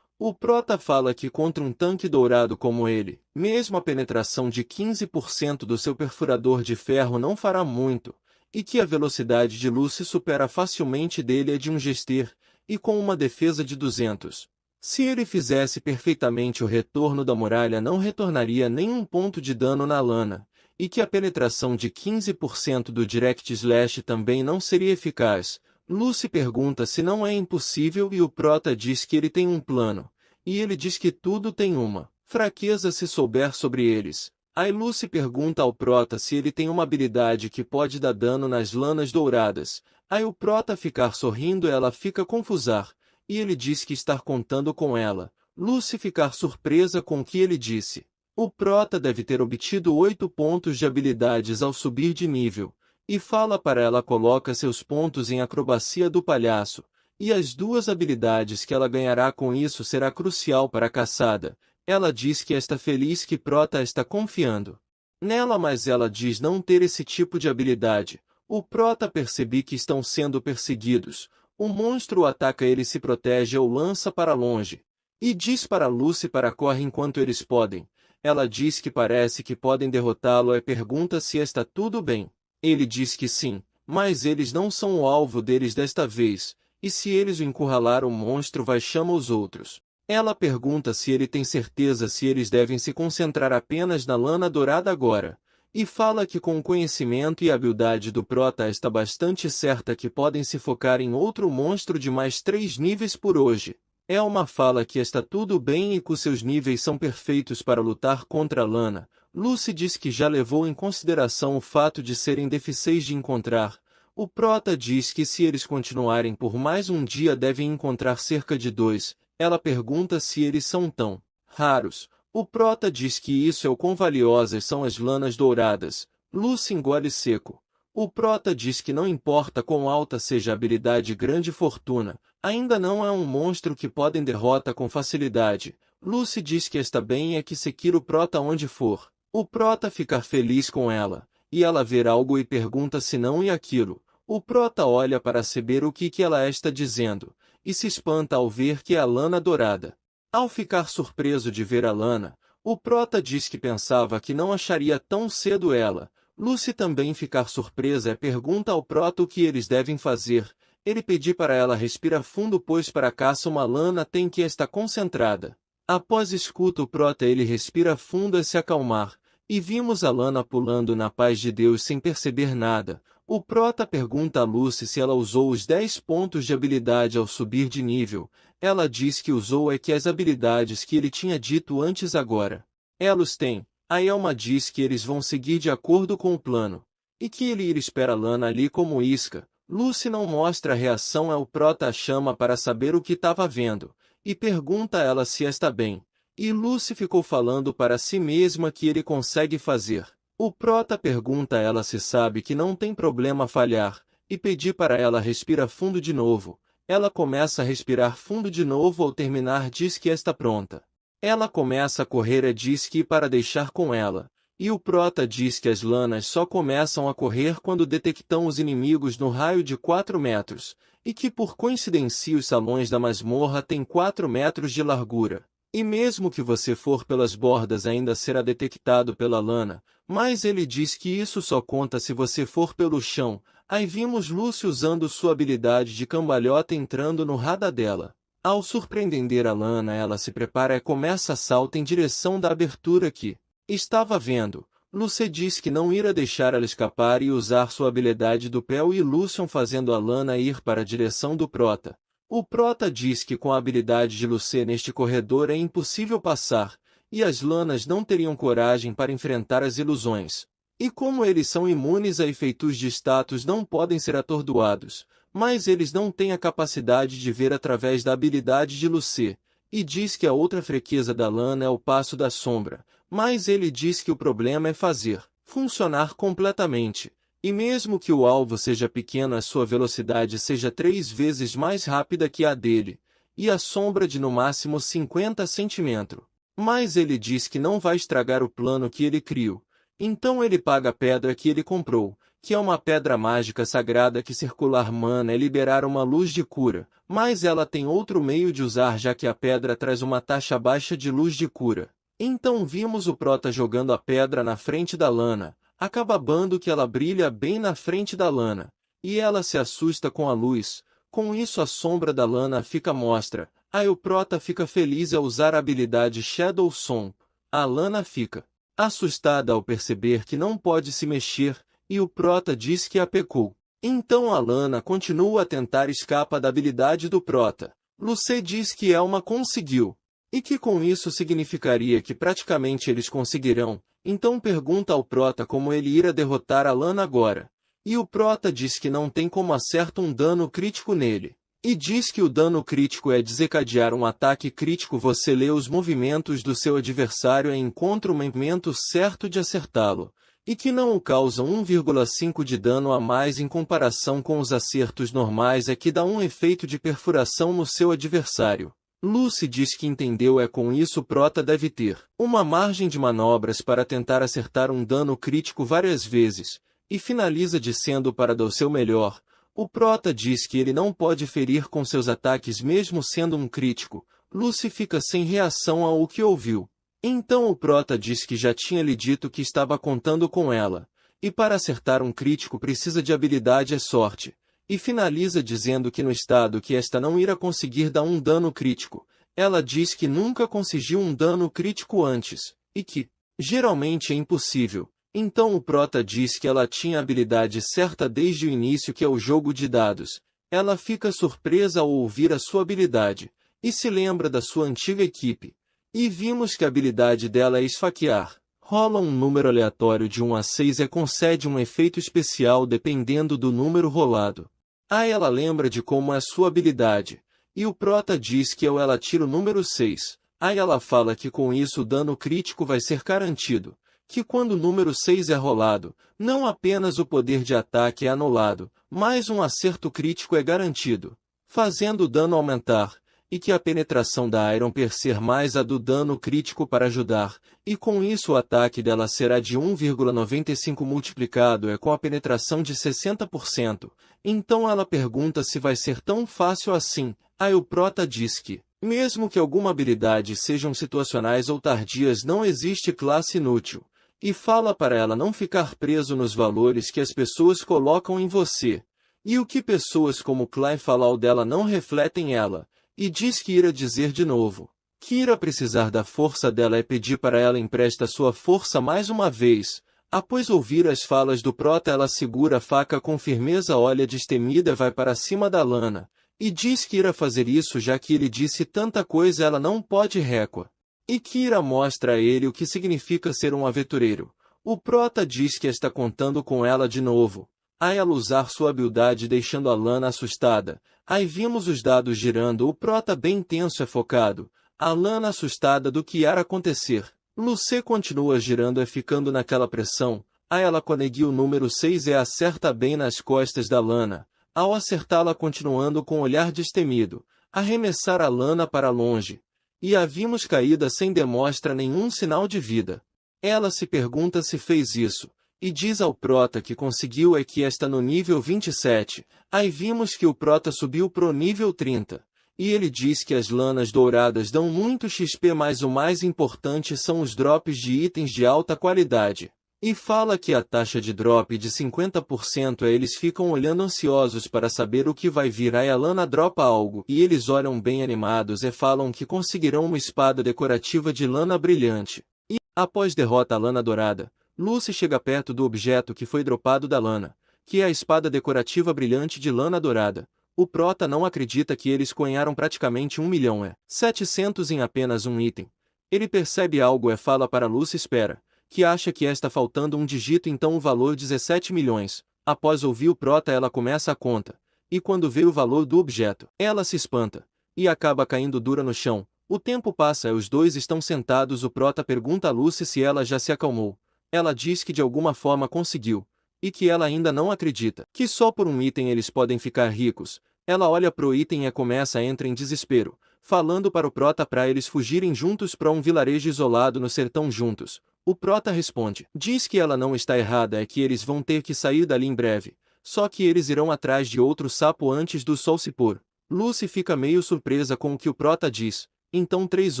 O prota fala que contra um tanque dourado como ele, mesmo a penetração de 15% do seu perfurador de ferro não fará muito, e que a velocidade de Lucy supera facilmente dele a de um Jester, e com uma defesa de 200. Se ele fizesse perfeitamente o retorno da muralha não retornaria nenhum ponto de dano na lana, e que a penetração de 15% do Direct Slash também não seria eficaz. Lucy pergunta se não é impossível e o prota diz que ele tem um plano, e ele diz que tudo tem uma fraqueza se souber sobre eles. Aí Lucy pergunta ao prota se ele tem uma habilidade que pode dar dano nas lanas douradas. Aí o prota ficar sorrindo e ela fica confusar, e ele diz que está contando com ela. Lucy ficar surpresa com o que ele disse. O prota deve ter obtido 8 pontos de habilidades ao subir de nível, e fala para ela coloca seus pontos em acrobacia do palhaço, e as 2 habilidades que ela ganhará com isso será crucial para a caçada. Ela diz que está feliz que prota está confiando nela, mas ela diz não ter esse tipo de habilidade. O prota percebe que estão sendo perseguidos. O monstro o ataca, ele se protege ou lança para longe, e diz para Lucy para correr enquanto eles podem. Ela diz que parece que podem derrotá-lo e pergunta se está tudo bem. Ele diz que sim, mas eles não são o alvo deles desta vez, e se eles o encurralar o monstro vai chamar os outros. Ela pergunta se ele tem certeza se eles devem se concentrar apenas na lana dourada agora, e fala que com o conhecimento e a habilidade do prota está bastante certa que podem se focar em outro monstro de mais 3 níveis por hoje. É uma fala que está tudo bem e que os seus níveis são perfeitos para lutar contra a lana. Lucy diz que já levou em consideração o fato de serem difíceis de encontrar. O prota diz que se eles continuarem por mais um dia devem encontrar cerca de 2. Ela pergunta se eles são tão raros. O prota diz que isso é o quão valiosas são as lanas douradas. Lucy engole seco. O Prota diz que não importa quão alta seja a habilidade e grande fortuna, ainda não é um monstro que podem derrota com facilidade. Lucy diz que está bem e é que seguir o Prota onde for. O Prota ficar feliz com ela, e ela ver algo e pergunta se não e aquilo. O Prota olha para saber o que ela está dizendo, e se espanta ao ver que é a Lana Dourada. Ao ficar surpreso de ver a Lana, o Prota diz que pensava que não acharia tão cedo ela. Lucy também ficar surpresa e pergunta ao Prota o que eles devem fazer. Ele pede para ela respirar fundo pois para caça uma Lana tem que estar concentrada. Após escuta o Prota ele respira fundo e se acalmar, e vimos a Lana pulando na paz de Deus sem perceber nada. O Prota pergunta a Lucy se ela usou os 10 pontos de habilidade ao subir de nível. Ela diz que usou é que as habilidades que ele tinha dito antes agora. Ela os tem. A Elma diz que eles vão seguir de acordo com o plano, e que ele ir espera Lana ali como isca. Lucy não mostra a reação ao Prota a chama para saber o que estava vendo, e pergunta a ela se está bem. E Lucy ficou falando para si mesma que ele consegue fazer. O Prota pergunta a ela se sabe que não tem problema falhar, e pedir para ela respirar fundo de novo. Ela começa a respirar fundo de novo ao terminar diz que está pronta. Ela começa a correr e diz que para deixar com ela, e o Prota diz que as Lanas só começam a correr quando detectam os inimigos no raio de 4 metros, e que por coincidência os salões da masmorra têm 4 metros de largura. E mesmo que você for pelas bordas ainda será detectado pela Lana, mas ele diz que isso só conta se você for pelo chão. Aí vimos Lucy usando sua habilidade de cambalhota entrando no radar dela. Ao surpreender a Lana ela se prepara e começa a saltar em direção da abertura que estava vendo. Lucy diz que não irá deixar ela escapar e usar sua habilidade do pé e Lucian fazendo a Lana ir para a direção do Prota. O Prota diz que com a habilidade de Lucy neste corredor é impossível passar, e as Lanas não teriam coragem para enfrentar as ilusões. E como eles são imunes a efeitos de status não podem ser atordoados. Mas eles não têm a capacidade de ver através da habilidade de Lucy, e diz que a outra fraqueza da Lana é o passo da sombra, mas ele diz que o problema é fazer funcionar completamente, e mesmo que o alvo seja pequeno a sua velocidade seja 3 vezes mais rápida que a dele, e a sombra de no máximo 50 centímetros. Mas ele diz que não vai estragar o plano que ele criou, então ele paga a pedra que ele comprou, que é uma pedra mágica sagrada que circular mana é liberar uma luz de cura, mas ela tem outro meio de usar já que a pedra traz uma taxa baixa de luz de cura. Então vimos o Prota jogando a pedra na frente da Lana, acabando que ela brilha bem na frente da Lana, e ela se assusta com a luz, com isso a sombra da Lana fica mostra, aí o Prota fica feliz ao usar a habilidade Shadow Som, a Lana fica assustada ao perceber que não pode se mexer, e o Prota diz que a pecou. Então a Lana continua a tentar escapar da habilidade do Prota. Lucy diz que Elma conseguiu, e que com isso significaria que praticamente eles conseguirão, então pergunta ao Prota como ele irá derrotar a Lana agora. E o Prota diz que não tem como acertar um dano crítico nele. E diz que o dano crítico é desencadear um ataque crítico você lê os movimentos do seu adversário e encontra o momento certo de acertá-lo, e que não o causa 1,5 de dano a mais em comparação com os acertos normais é que dá um efeito de perfuração no seu adversário. Lucy diz que entendeu com isso o Prota deve ter uma margem de manobras para tentar acertar um dano crítico várias vezes, e finaliza dizendo para dar o seu melhor. O Prota diz que ele não pode ferir com seus ataques mesmo sendo um crítico. Lucy fica sem reação ao que ouviu. Então o Prota diz que já tinha lhe dito que estava contando com ela, e para acertar um crítico precisa de habilidade e sorte, e finaliza dizendo que no estado que esta não irá conseguir dar um dano crítico. Ela diz que nunca conseguiu um dano crítico antes, e que, geralmente é impossível. Então o Prota diz que ela tinha a habilidade certa desde o início que é o jogo de dados. Ela fica surpresa ao ouvir a sua habilidade, e se lembra da sua antiga equipe. E vimos que a habilidade dela é esfaquear. Rola um número aleatório de 1 a 6 e concede um efeito especial dependendo do número rolado. Aí ela lembra de como é a sua habilidade, e o Prota diz que ela tira o número 6. Aí ela fala que com isso o dano crítico vai ser garantido, que quando o número 6 é rolado, não apenas o poder de ataque é anulado, mas um acerto crítico é garantido, fazendo o dano aumentar, e que a penetração da Iron Per ser mais a do dano crítico para ajudar, e com isso o ataque dela será de 1,95 multiplicado com a penetração de 60%. Então ela pergunta se vai ser tão fácil assim. Aí o Prota diz que, mesmo que alguma habilidade sejam situacionais ou tardias, não existe classe inútil, e fala para ela não ficar preso nos valores que as pessoas colocam em você, e o que pessoas como Klein falam dela não refletem ela, e diz que irá dizer de novo, que irá precisar da força dela pedir para ela empresta sua força mais uma vez. Após ouvir as falas do Prota, ela segura a faca com firmeza, olha destemida, vai para cima da Lana, e diz que irá fazer isso já que ele disse tanta coisa ela não pode recua. E Kira mostra a ele o que significa ser um aventureiro. O Prota diz que está contando com ela de novo. Aí ela usar sua habilidade deixando a Lana assustada. Aí vimos os dados girando, o Prota bem tenso e focado. A Lana assustada do que irá acontecer. Lucy continua girando e ficando naquela pressão. Aí ela conseguiu o número 6 e acerta bem nas costas da Lana. Ao acertá-la continuando com o olhar destemido, arremessar a Lana para longe. E a vimos caída sem demonstrar nenhum sinal de vida. Ela se pergunta se fez isso, e diz ao Prota que conseguiu que está no nível 27. Aí vimos que o Prota subiu pro nível 30. E ele diz que as lanas douradas dão muito XP, mas o mais importante são os drops de itens de alta qualidade. E fala que a taxa de drop de 50% eles ficam olhando ansiosos para saber o que vai vir. Aí a Lana dropa algo, e eles olham bem animados e falam que conseguirão uma espada decorativa de lana brilhante. E, após derrota a Lana dourada, Lucy chega perto do objeto que foi dropado da Lana, que é a espada decorativa brilhante de lana dourada. O Prota não acredita que eles ganharam praticamente 1.700.000 em apenas um item. Ele percebe algo e fala para Lucy espera, que acha que está faltando um dígito, então o valor 17 milhões. Após ouvir o Prota ela começa a conta, e quando vê o valor do objeto, ela se espanta, e acaba caindo dura no chão. O tempo passa e os dois estão sentados. O Prota pergunta a Lucy se ela já se acalmou. Ela diz que de alguma forma conseguiu, e que ela ainda não acredita, que só por um item eles podem ficar ricos. Ela olha pro item e começa a entrar em desespero, falando para o Prota para eles fugirem juntos para um vilarejo isolado no sertão juntos. O Prota responde, diz que ela não está errada, que eles vão ter que sair dali em breve, só que eles irão atrás de outro sapo antes do sol se pôr. Lucy fica meio surpresa com o que o Prota diz. Então 3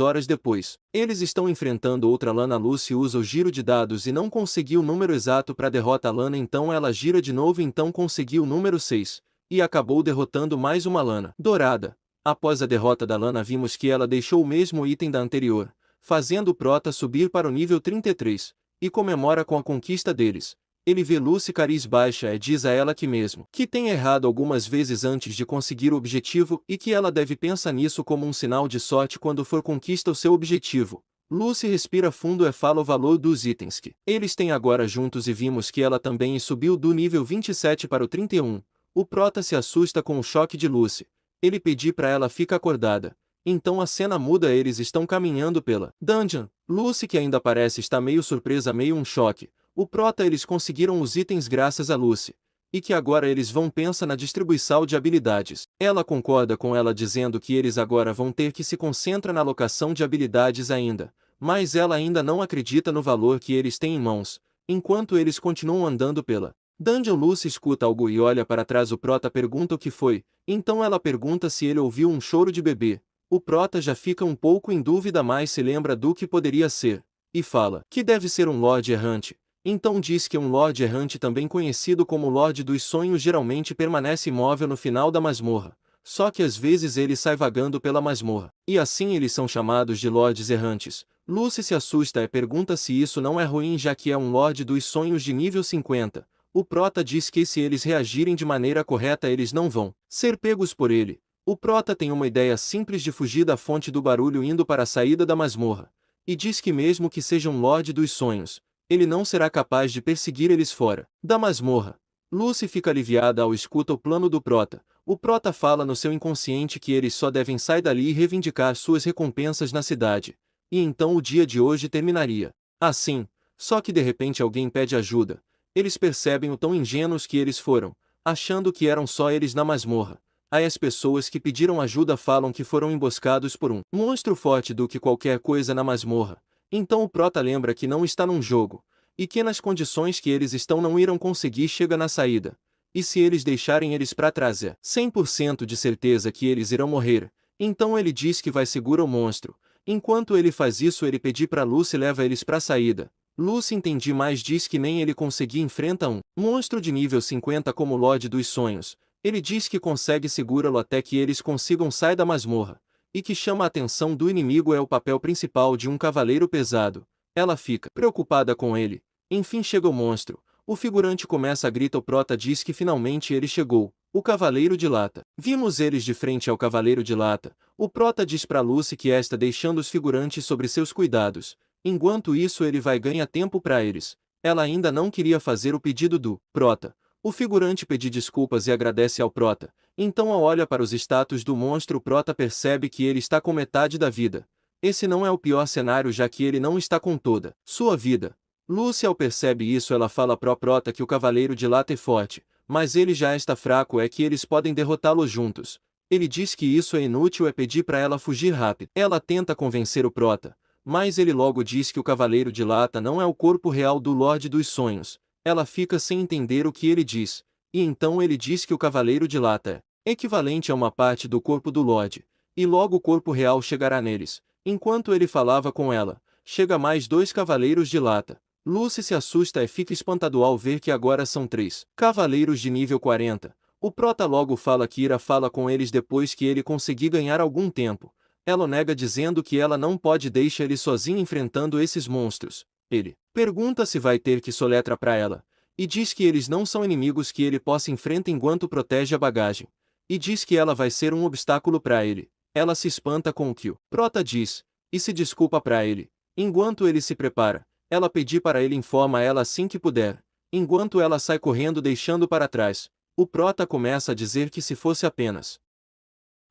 horas depois, eles estão enfrentando outra Lana. Lucy usa o giro de dados e não conseguiu o número exato para derrotar a Lana, então ela gira de novo, então conseguiu o número 6, e acabou derrotando mais uma Lana dourada. Após a derrota da Lana vimos que ela deixou o mesmo item da anterior, fazendo o Prota subir para o nível 33, e comemora com a conquista deles. Ele vê Lucy cabisbaixa e diz a ela que mesmo que tem errado algumas vezes antes de conseguir o objetivo e que ela deve pensar nisso como um sinal de sorte quando for conquista o seu objetivo. Lucy respira fundo e fala o valor dos itens que eles têm agora juntos, e vimos que ela também subiu do nível 27 para o 31. O Prota se assusta com o choque de Lucy. Ele pede para ela ficar acordada. Então a cena muda, eles estão caminhando pela dungeon. Lucy, que ainda parece estar meio surpresa, meio um choque. O Prota eles conseguiram os itens graças a Lucy, e que agora eles vão pensar na distribuição de habilidades. Ela concorda com ela dizendo que eles agora vão ter que se concentrar na alocação de habilidades ainda, mas ela ainda não acredita no valor que eles têm em mãos. Enquanto eles continuam andando pela dungeon, Lucy escuta algo e olha para trás. O Prota pergunta o que foi, então ela pergunta se ele ouviu um choro de bebê. O Prota já fica um pouco em dúvida, mas se lembra do que poderia ser, e fala que deve ser um Lorde Errante. Então diz que um Lorde Errante, também conhecido como Lorde dos Sonhos, geralmente permanece imóvel no final da masmorra, só que às vezes ele sai vagando pela masmorra, e assim eles são chamados de Lordes Errantes. Lucy se assusta e pergunta se isso não é ruim, já que é um Lorde dos Sonhos de nível 50. O Prota diz que se eles reagirem de maneira correta eles não vão ser pegos por ele. O Prota tem uma ideia simples de fugir da fonte do barulho indo para a saída da masmorra, e diz que mesmo que seja um Lorde dos Sonhos, ele não será capaz de perseguir eles fora da masmorra. Lucy fica aliviada ao escutar o plano do Prota. O Prota fala no seu inconsciente que eles só devem sair dali e reivindicar suas recompensas na cidade, e então o dia de hoje terminaria. Assim, Só que de repente alguém pede ajuda. Eles percebem o tão ingênuos que eles foram, achando que eram só eles na masmorra. Aí as pessoas que pediram ajuda falam que foram emboscados por um monstro forte do que qualquer coisa na masmorra. Então o prota lembra que não está num jogo, e que nas condições que eles estão não irão conseguir chegar na saída. E se eles deixarem eles para trás é 100% de certeza que eles irão morrer. Então ele diz que vai segurar o monstro. Enquanto ele faz isso ele pede para Lucy leva eles para a saída. Lucy entende mas diz que nem ele conseguir enfrenta um monstro de nível 50 como o Lorde dos Sonhos. Ele diz que consegue segurá-lo até que eles consigam sair da masmorra. E que chama a atenção do inimigo é o papel principal de um cavaleiro pesado. Ela fica preocupada com ele. Enfim chega o monstro. O figurante começa a gritar, o prota diz que finalmente ele chegou. O Cavaleiro de Lata. Vimos eles de frente ao Cavaleiro de Lata. O prota diz para Lucy que está deixando os figurantes sobre seus cuidados. Enquanto isso ele vai ganhar tempo para eles. Ela ainda não queria fazer o pedido do prota. O figurante pede desculpas e agradece ao prota. Então ao olhar para os status do monstro o prota percebe que ele está com metade da vida. Esse não é o pior cenário já que ele não está com toda sua vida. Lucy ao percebe isso ela fala pro prota que o Cavaleiro de Lata é forte, mas ele já está fraco é que eles podem derrotá-lo juntos. Ele diz que isso é inútil é pedir para ela fugir rápido. Ela tenta convencer o prota, mas ele logo diz que o Cavaleiro de Lata não é o corpo real do Lorde dos Sonhos. Ela fica sem entender o que ele diz, e então ele diz que o Cavaleiro de Lata é equivalente a uma parte do corpo do Lorde, e logo o corpo real chegará neles. Enquanto ele falava com ela, chega mais 2 Cavaleiros de Lata. Lucy se assusta e fica espantado ao ver que agora são 3 cavaleiros de nível 40. O prota logo fala que irá falar com eles depois que ele conseguir ganhar algum tempo. Ela nega dizendo que ela não pode deixar ele sozinho enfrentando esses monstros. Ele pergunta se vai ter que soletrar para ela, e diz que eles não são inimigos que ele possa enfrentar enquanto protege a bagagem. E diz que ela vai ser um obstáculo para ele. Ela se espanta com o que o prota diz, e se desculpa para ele. Enquanto ele se prepara, ela pede para ele informa ela assim que puder. Enquanto ela sai correndo deixando para trás, o prota começa a dizer que se fosse apenas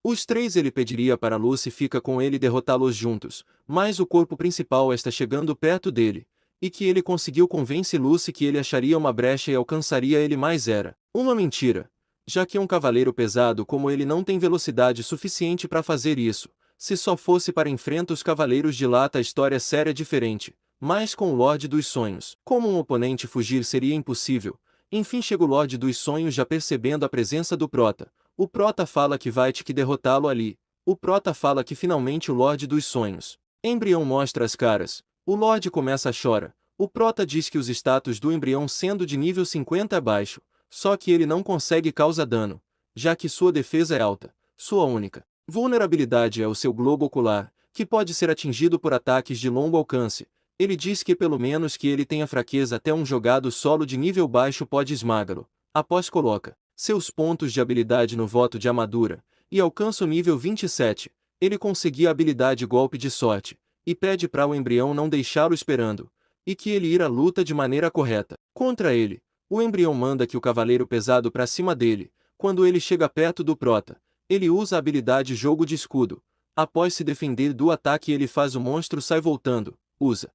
os 3 ele pediria para Lucy fica com ele derrotá-los juntos, mas o corpo principal está chegando perto dele, e que ele conseguiu convencer Lucy que ele acharia uma brecha e alcançaria ele mas era uma mentira, já que um cavaleiro pesado como ele não tem velocidade suficiente para fazer isso. Se só fosse para enfrentar os Cavaleiros de Lata a história seria diferente. Mas com o Lorde dos Sonhos, como um oponente fugir seria impossível. Enfim chega o Lorde dos Sonhos já percebendo a presença do prota. O prota fala que vai ter que derrotá-lo ali. O prota fala que finalmente o Lorde dos Sonhos. Embrião mostra as caras. O Lorde começa a chorar. O prota diz que os status do embrião sendo de nível 50 é baixo, só que ele não consegue causar dano, já que sua defesa é alta. Sua única vulnerabilidade é o seu globo ocular, que pode ser atingido por ataques de longo alcance. Ele diz que pelo menos que ele tenha fraqueza até um jogado solo de nível baixo pode esmagá-lo. Após coloca seus pontos de habilidade no voto de armadura, e alcança o nível 27, ele conseguia a habilidade golpe de sorte, e pede para o embrião não deixá-lo esperando, e que ele ir à luta de maneira correta. Contra ele, o embrião manda que o cavaleiro pesado para cima dele. Quando ele chega perto do prota, ele usa a habilidade jogo de escudo. Após se defender do ataque ele faz o monstro sai voltando, usa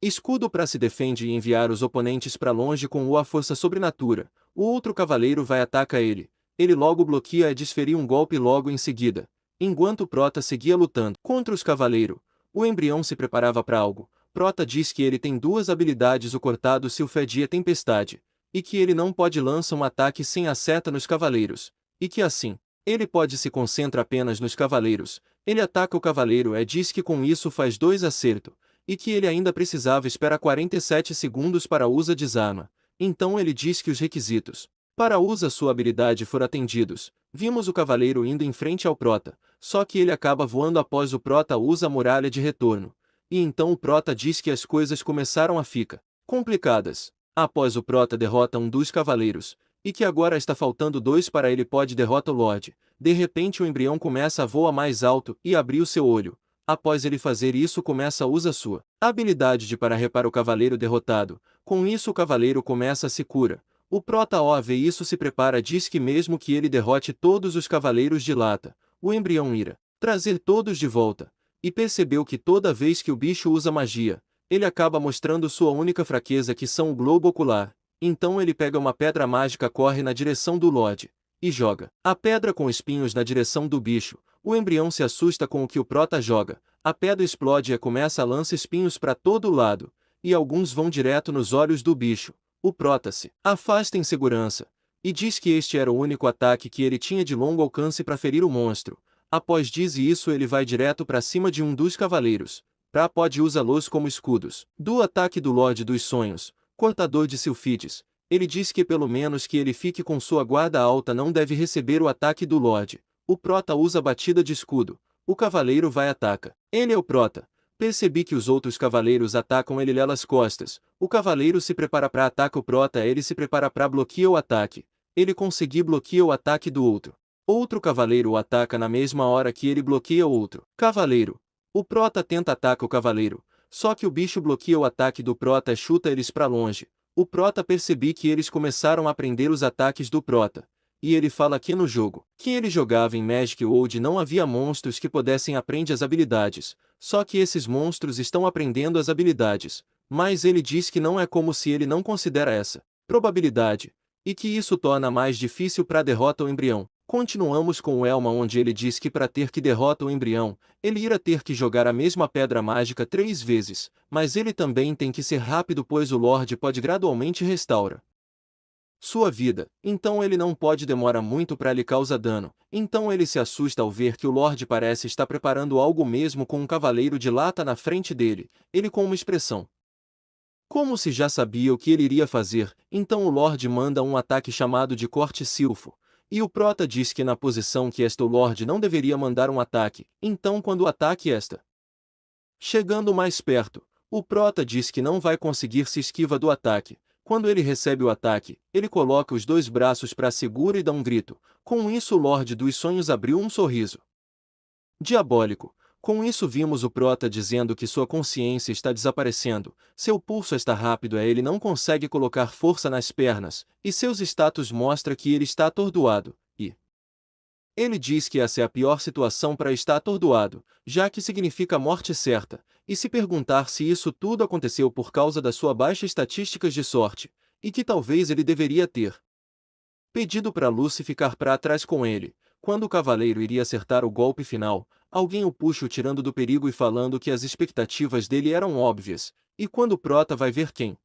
escudo para se defender e enviar os oponentes para longe com a força sobrenatura. O outro cavaleiro vai atacar ele. Ele logo bloqueia e desferir um golpe logo em seguida. Enquanto Prota seguia lutando contra os cavaleiros, o embrião se preparava para algo. Prota diz que ele tem 2 habilidades: o cortado se o fedia tempestade, e que ele não pode lançar um ataque sem a seta nos cavaleiros, e que assim, ele pode se concentra apenas nos cavaleiros. Ele ataca o cavaleiro e diz que com isso faz 2 acertos, e que ele ainda precisava esperar 47 segundos para usa desarma. Então ele diz que os requisitos para usa sua habilidade foram atendidos. Vimos o cavaleiro indo em frente ao Prota, só que ele acaba voando após o Prota usa a muralha de retorno. E então o Prota diz que as coisas começaram a ficar complicadas. Após o Prota derrota um dos cavaleiros, e que agora está faltando 2 para ele pode derrota o Lorde. De repente o embrião começa a voar mais alto e abrir o seu olho. Após ele fazer isso começa a usar sua habilidade de para repara o cavaleiro derrotado. Com isso o cavaleiro começa a se cura. O Prota ao ver isso se prepara diz que mesmo que ele derrote todos os cavaleiros de lata, o embrião irá trazer todos de volta. E percebeu que toda vez que o bicho usa magia, ele acaba mostrando sua única fraqueza, que são o globo ocular. Então ele pega uma pedra mágica, corre na direção do Lorde e joga a pedra com espinhos na direção do bicho. O embrião se assusta com o que o prota joga. A pedra explode e começa a lançar espinhos para todo lado, e alguns vão direto nos olhos do bicho. O prota se afasta em segurança e diz que este era o único ataque que ele tinha de longo alcance para ferir o monstro. Após dizer isso, ele vai direto para cima de um dos cavaleiros. Pra pode usá-los como escudos. Do ataque do Lorde dos Sonhos, cortador de Silfides, ele diz que pelo menos que ele fique com sua guarda alta não deve receber o ataque do Lorde. O prota usa a batida de escudo. O cavaleiro vai ataca. Ele é o prota. Percebi que os outros cavaleiros atacam ele pelas costas. O cavaleiro se prepara para atacar o prota, ele se prepara para bloquear o ataque. Ele conseguir bloquear o ataque do outro. Outro cavaleiro o ataca na mesma hora que ele bloqueia o outro cavaleiro. O prota tenta atacar o cavaleiro, só que o bicho bloqueia o ataque do prota e chuta eles para longe. O prota percebi que eles começaram a aprender os ataques do prota. E ele fala que no jogo que ele jogava em Magic World não havia monstros que pudessem aprender as habilidades, só que esses monstros estão aprendendo as habilidades, mas ele diz que não é como se ele não considera essa probabilidade, e que isso torna mais difícil para derrotar o embrião. Continuamos com o Elma, onde ele diz que para ter que derrotar o embrião, ele irá ter que jogar a mesma pedra mágica 3 vezes, mas ele também tem que ser rápido, pois o Lorde pode gradualmente restaurar sua vida, então ele não pode demorar muito para lhe causar dano. Então ele se assusta ao ver que o Lorde parece estar preparando algo, mesmo com um cavaleiro de lata na frente dele, ele com uma expressão como se já sabia o que ele iria fazer. Então o Lorde manda um ataque chamado de corte silfo, e o prota diz que na posição que está o Lorde não deveria mandar um ataque. Então quando o ataque está chegando mais perto, o prota diz que não vai conseguir se esquiva do ataque. Quando ele recebe o ataque, ele coloca os 2 braços para segura e dá um grito. Com isso o Lorde dos Sonhos abriu um sorriso diabólico. Com isso vimos o prota dizendo que sua consciência está desaparecendo, seu pulso está rápido e ele não consegue colocar força nas pernas, e seus status mostra que ele está atordoado, e ele diz que essa é a pior situação para estar atordoado, já que significa morte certa, e se perguntar se isso tudo aconteceu por causa da sua baixa estatísticas de sorte, e que talvez ele deveria ter pedido para Lucy ficar para trás com ele. Quando o cavaleiro iria acertar o golpe final, alguém o puxa, o tirando do perigo e falando que as expectativas dele eram óbvias, e quando o prota vai ver quem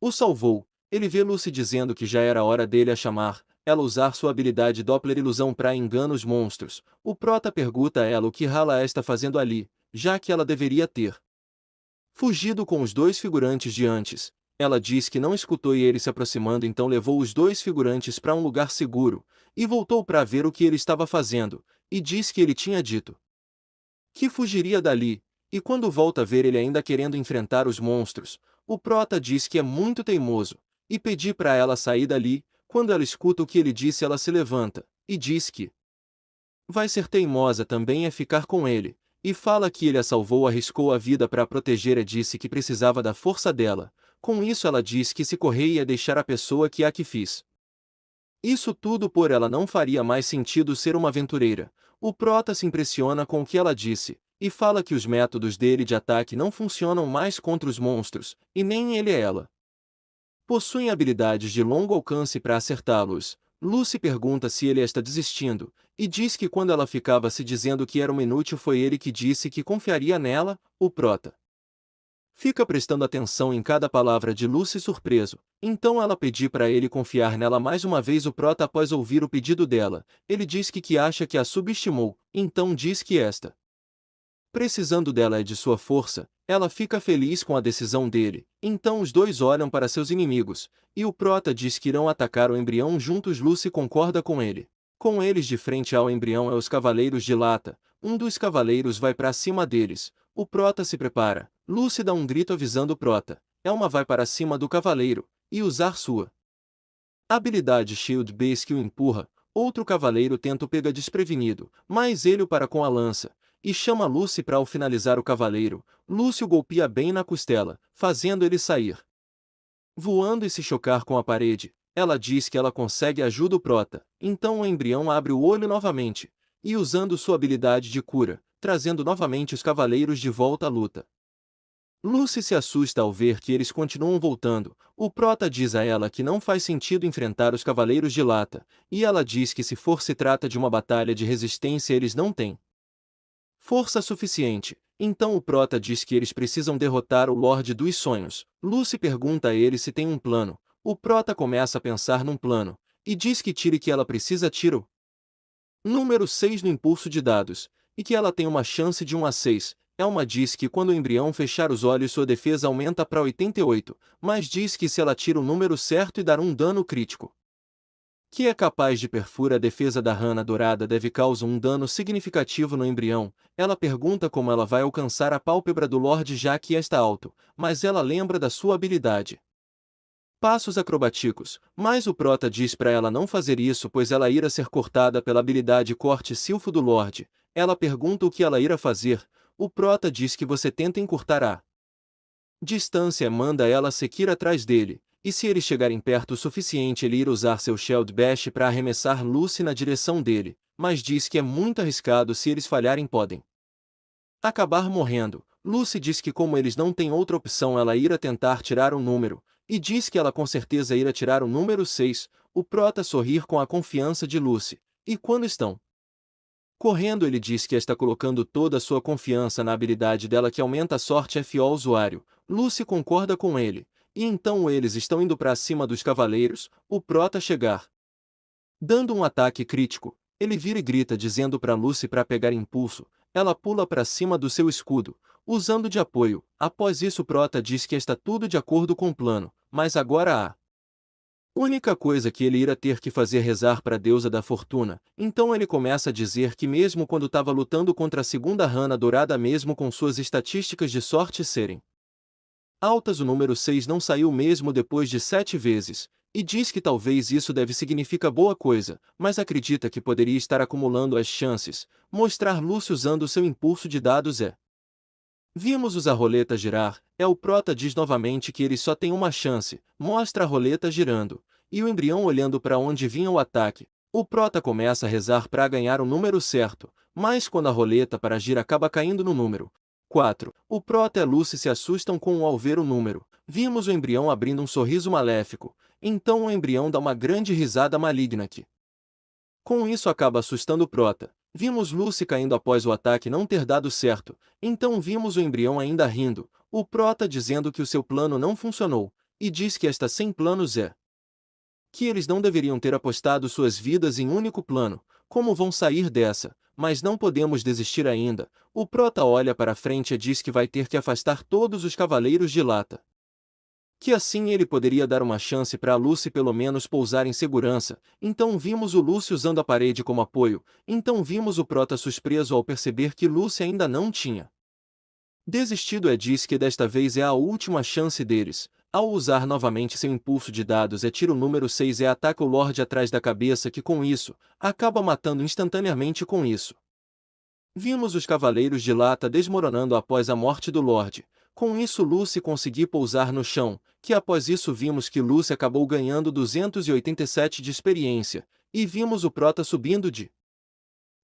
o salvou, ele vê Lucy dizendo que já era hora dele a chamar, ela usar sua habilidade Doppler Ilusão para enganar os monstros. O prota pergunta a ela o que Hala está fazendo ali, já que ela deveria ter fugido com os 2 figurantes de antes. Ela diz que não escutou e ele se aproximando, então levou os 2 figurantes para um lugar seguro, e voltou para ver o que ele estava fazendo, e diz que ele tinha dito que fugiria dali, e quando volta a ver ele ainda querendo enfrentar os monstros, o prota diz que é muito teimoso, e pedir para ela sair dali. Quando ela escuta o que ele disse, ela se levanta, e diz que vai ser teimosa também é ficar com ele, e fala que ele a salvou, arriscou a vida para proteger e disse que precisava da força dela. Com isso ela diz que se correr ia deixar a pessoa que a que fiz isso tudo por ela não faria mais sentido ser uma aventureira. O prota se impressiona com o que ela disse, e fala que os métodos dele de ataque não funcionam mais contra os monstros, e nem ele e ela possuem habilidades de longo alcance para acertá-los. Lucy pergunta se ele está desistindo, e diz que quando ela ficava se dizendo que era uma inútil foi ele que disse que confiaria nela. O prota fica prestando atenção em cada palavra de Lucy, surpreso. Então ela pediu para ele confiar nela mais uma vez. O prota, após ouvir o pedido dela, ele diz que acha que a subestimou, então diz que esta precisando dela e de sua força. Ela fica feliz com a decisão dele, então os 2 olham para seus inimigos, e o prota diz que irão atacar o embrião juntos. Lucy concorda com ele. Com eles de frente ao embrião é os cavaleiros de lata, um dos cavaleiros vai para cima deles, o prota se prepara, Lucy dá um grito avisando o prota, Elma vai para cima do cavaleiro, e usar sua habilidade Shield Base que o empurra. Outro cavaleiro tenta o pega desprevenido, mas ele o para com a lança, e chama Lucy para ao finalizar o cavaleiro. Lucy o golpeia bem na costela, fazendo ele sair voando e se chocar com a parede. Ela diz que ela consegue ajuda o prota, então o embrião abre o olho novamente, e usando sua habilidade de cura, trazendo novamente os cavaleiros de volta à luta. Lucy se assusta ao ver que eles continuam voltando. O prota diz a ela que não faz sentido enfrentar os Cavaleiros de Lata, e ela diz que se trata de uma batalha de resistência eles não têm força suficiente. Então o prota diz que eles precisam derrotar o Lorde dos Sonhos. Lucy pergunta a ele se tem um plano. O prota começa a pensar num plano, e diz que tire que ela precisa tiro número 6 no impulso de dados, e que ela tem uma chance de 1 a 6. Elma diz que quando o embrião fechar os olhos sua defesa aumenta para 88, mas diz que se ela tira o número certo e dar um dano crítico, que é capaz de perfurar a defesa da rana dourada deve causar um dano significativo no embrião. Ela pergunta como ela vai alcançar a pálpebra do Lorde já que está alto, mas ela lembra da sua habilidade. Passos acrobáticos, mas o prota diz para ela não fazer isso pois ela irá ser cortada pela habilidade corte silfo do Lorde. Ela pergunta o que ela irá fazer. O prota diz que você tenta encurtar a distância, manda ela seguir atrás dele, e se eles chegarem perto o suficiente ele irá usar seu Shield Bash para arremessar Lucy na direção dele, mas diz que é muito arriscado se eles falharem podem acabar morrendo. Lucy diz que como eles não têm outra opção ela irá tentar tirar um número, e diz que ela com certeza irá tirar o número 6, o prota sorrir com a confiança de Lucy, e quando estão correndo ele diz que está colocando toda a sua confiança na habilidade dela que aumenta a sorte FO usuário. Lucy concorda com ele, e então eles estão indo para cima dos cavaleiros, o prota chegar dando um ataque crítico, ele vira e grita dizendo para Lucy para pegar impulso, ela pula para cima do seu escudo, usando de apoio. Após isso o prota diz que está tudo de acordo com o plano, mas agora a única coisa que ele irá ter que fazer é rezar para a deusa da fortuna. Então ele começa a dizer que mesmo quando estava lutando contra a segunda rana dourada mesmo com suas estatísticas de sorte serem altas o número 6 não saiu mesmo depois de 7 vezes, e diz que talvez isso deve significar boa coisa, mas acredita que poderia estar acumulando as chances. Mostrar Lucy usando seu impulso de dados é. Vimos usar a roleta girar, o prota diz novamente que ele só tem uma chance, mostra a roleta girando, e o embrião olhando para onde vinha o ataque. O prota começa a rezar para ganhar o número certo, mas quando a roleta para agir acaba caindo no número 4, o prota e Lucy se assustam ao ver o número. Vimos o embrião abrindo um sorriso maléfico, então o embrião dá uma grande risada maligna que com isso acaba assustando o prota. Vimos Lucy caindo após o ataque não ter dado certo, então vimos o embrião ainda rindo, o prota dizendo que o seu plano não funcionou, e diz que esta sem planos é que eles não deveriam ter apostado suas vidas em um único plano. Como vão sair dessa? Mas não podemos desistir ainda. O prota olha para frente e diz que vai ter que afastar todos os cavaleiros de lata, que assim ele poderia dar uma chance para a Lucy pelo menos pousar em segurança. Então vimos o Lucy usando a parede como apoio, então vimos o prota surpreso ao perceber que Lucy ainda não tinha desistido e diz que desta vez é a última chance deles. Ao usar novamente seu impulso de dados tira o número 6 e ataca o Lorde atrás da cabeça que com isso, acaba matando instantaneamente com isso. Vimos os Cavaleiros de Lata desmoronando após a morte do Lorde. Com isso Lucy conseguiu pousar no chão, que após isso vimos que Lucy acabou ganhando 287 de experiência, e vimos o prota subindo de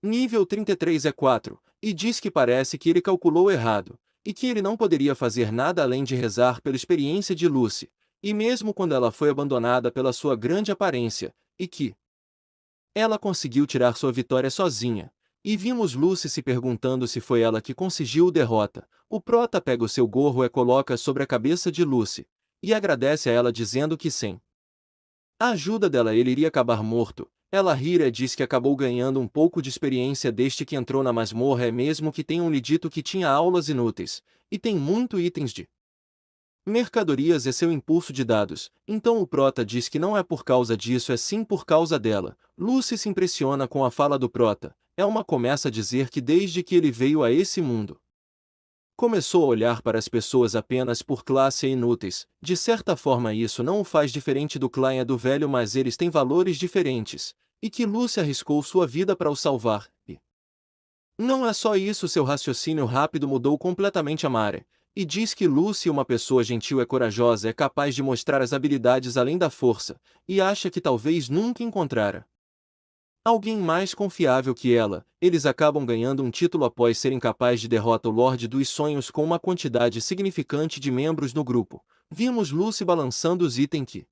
nível 33 a 4, e diz que parece que ele calculou errado, e que ele não poderia fazer nada além de rezar pela experiência de Lucy, e mesmo quando ela foi abandonada pela sua grande aparência, e que ela conseguiu tirar sua vitória sozinha. E vimos Lucy se perguntando se foi ela que conseguiu a derrota. O prota pega o seu gorro e coloca sobre a cabeça de Lucy, e agradece a ela dizendo que sem a ajuda dela ele iria acabar morto. Ela ri e diz que acabou ganhando um pouco de experiência desde que entrou na masmorra mesmo que tenham lhe dito que tinha aulas inúteis, e tem muito itens de mercadorias e seu impulso de dados. Então o prota diz que não é por causa disso sim por causa dela. Lucy se impressiona com a fala do prota. Elma começa a dizer que desde que ele veio a esse mundo, começou a olhar para as pessoas apenas por classe e inúteis. De certa forma isso não o faz diferente do clã e do velho mas eles têm valores diferentes, e que Lucy arriscou sua vida para o salvar. E não é só isso seu raciocínio rápido mudou completamente a Mare, e diz que Lucy uma pessoa gentil e corajosa é capaz de mostrar as habilidades além da força, e acha que talvez nunca encontrara alguém mais confiável que ela, eles acabam ganhando um título após serem capazes de derrotar o Lorde dos Sonhos com uma quantidade significante de membros no grupo. Vimos Lucy balançando os itens que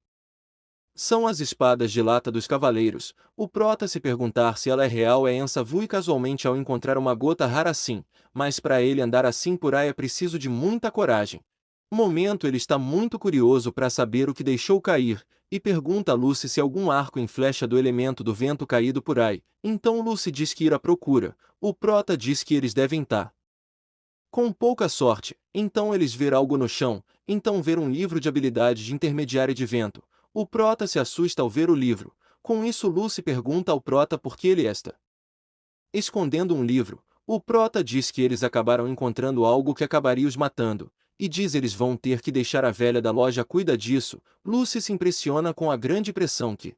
são as espadas de lata dos cavaleiros. O prota se perguntar se ela é real é ensavu e casualmente ao encontrar uma gota rara assim, mas para ele andar assim por aí é preciso de muita coragem. No momento ele está muito curioso para saber o que deixou cair, e pergunta a Lucy se algum arco em flecha do elemento do vento caído por aí. Então Lucy diz que ir à procura. O prota diz que eles devem estar com pouca sorte, então eles ver algo no chão, então ver um livro de habilidade de intermediário de vento. O prota se assusta ao ver o livro. Com isso Lucy pergunta ao prota por que ele está escondendo um livro. O prota diz que eles acabaram encontrando algo que acabaria os matando, e diz eles vão ter que deixar a velha da loja cuida disso. Lucy se impressiona com a grande pressão que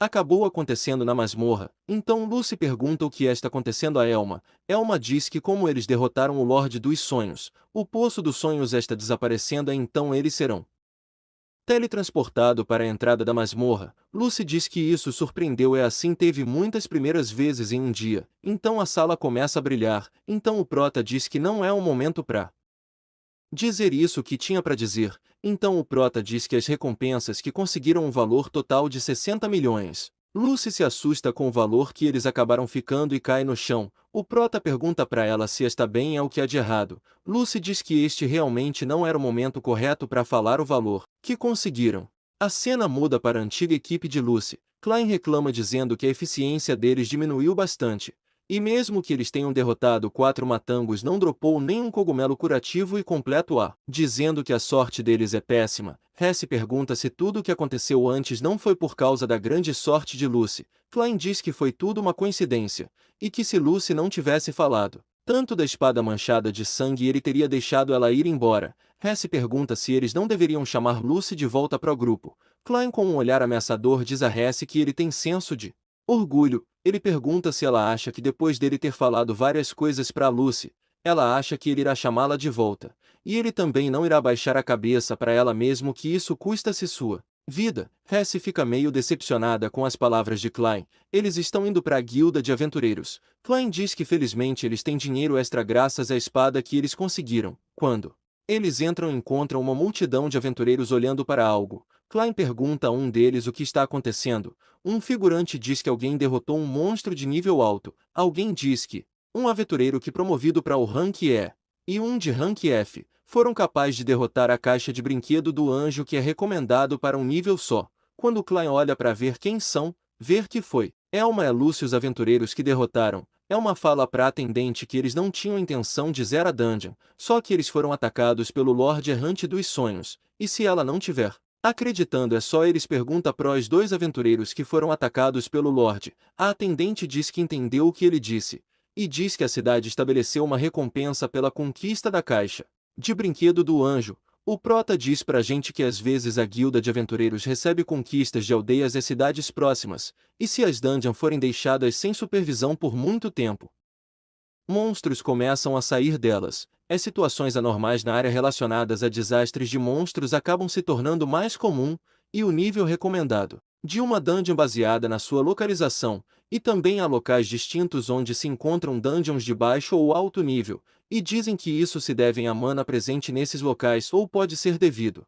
acabou acontecendo na masmorra. Então Lucy pergunta o que está acontecendo a Elma. Elma diz que como eles derrotaram o Lorde dos Sonhos, o Poço dos Sonhos está desaparecendo e então eles serão teletransportado para a entrada da masmorra. Lucy diz que isso surpreendeu e assim teve muitas primeiras vezes em um dia. Então a sala começa a brilhar. Então o prota diz que não é um momento para dizer isso que tinha para dizer. Então o prota diz que as recompensas que conseguiram um valor total de 60 milhões. Lucy se assusta com o valor que eles acabaram ficando e cai no chão. O prota pergunta para ela se está bem e o que há de errado. Lucy diz que este realmente não era o momento correto para falar o valor que conseguiram. A cena muda para a antiga equipe de Lucy. Klein reclama dizendo que a eficiência deles diminuiu bastante. E mesmo que eles tenham derrotado 4 matangos não dropou nenhum cogumelo curativo e completo dizendo que a sorte deles é péssima. Hess pergunta se tudo o que aconteceu antes não foi por causa da grande sorte de Lucy. Klein diz que foi tudo uma coincidência, e que se Lucy não tivesse falado tanto da espada manchada de sangue ele teria deixado ela ir embora. Hess pergunta se eles não deveriam chamar Lucy de volta para o grupo. Klein com um olhar ameaçador diz a Hess que ele tem senso de orgulho. Ele pergunta se ela acha que depois dele ter falado várias coisas para Lucy, ela acha que ele irá chamá-la de volta. E ele também não irá baixar a cabeça para ela mesmo que isso custa-se sua vida. Hess fica meio decepcionada com as palavras de Klein. Eles estão indo para a guilda de aventureiros. Klein diz que felizmente eles têm dinheiro extra graças à espada que eles conseguiram. Quando eles entram e encontram uma multidão de aventureiros olhando para algo. Klein pergunta a um deles o que está acontecendo. Um figurante diz que alguém derrotou um monstro de nível alto. Alguém diz que um aventureiro que promovido para o rank E e um de rank F foram capazes de derrotar a caixa de brinquedo do anjo que é recomendado para um nível só. Quando Klein olha para ver quem são, ver que foi Elma e Lucy os aventureiros que derrotaram. Elma fala para a atendente que eles não tinham intenção de zerar a dungeon, só que eles foram atacados pelo Lorde Errante dos Sonhos, e se ela não tiver acreditando é só eles pergunta para os 2 aventureiros que foram atacados pelo Lorde. A atendente diz que entendeu o que ele disse, e diz que a cidade estabeleceu uma recompensa pela conquista da caixa de brinquedo do anjo. O prota diz pra gente que às vezes a guilda de aventureiros recebe conquistas de aldeias e cidades próximas, e se as dungeons forem deixadas sem supervisão por muito tempo, monstros começam a sair delas. As situações anormais na área relacionadas a desastres de monstros acabam se tornando mais comum, e o nível recomendado de uma dungeon baseada na sua localização, e também há locais distintos onde se encontram dungeons de baixo ou alto nível, e dizem que isso se deve à mana presente nesses locais ou pode ser devido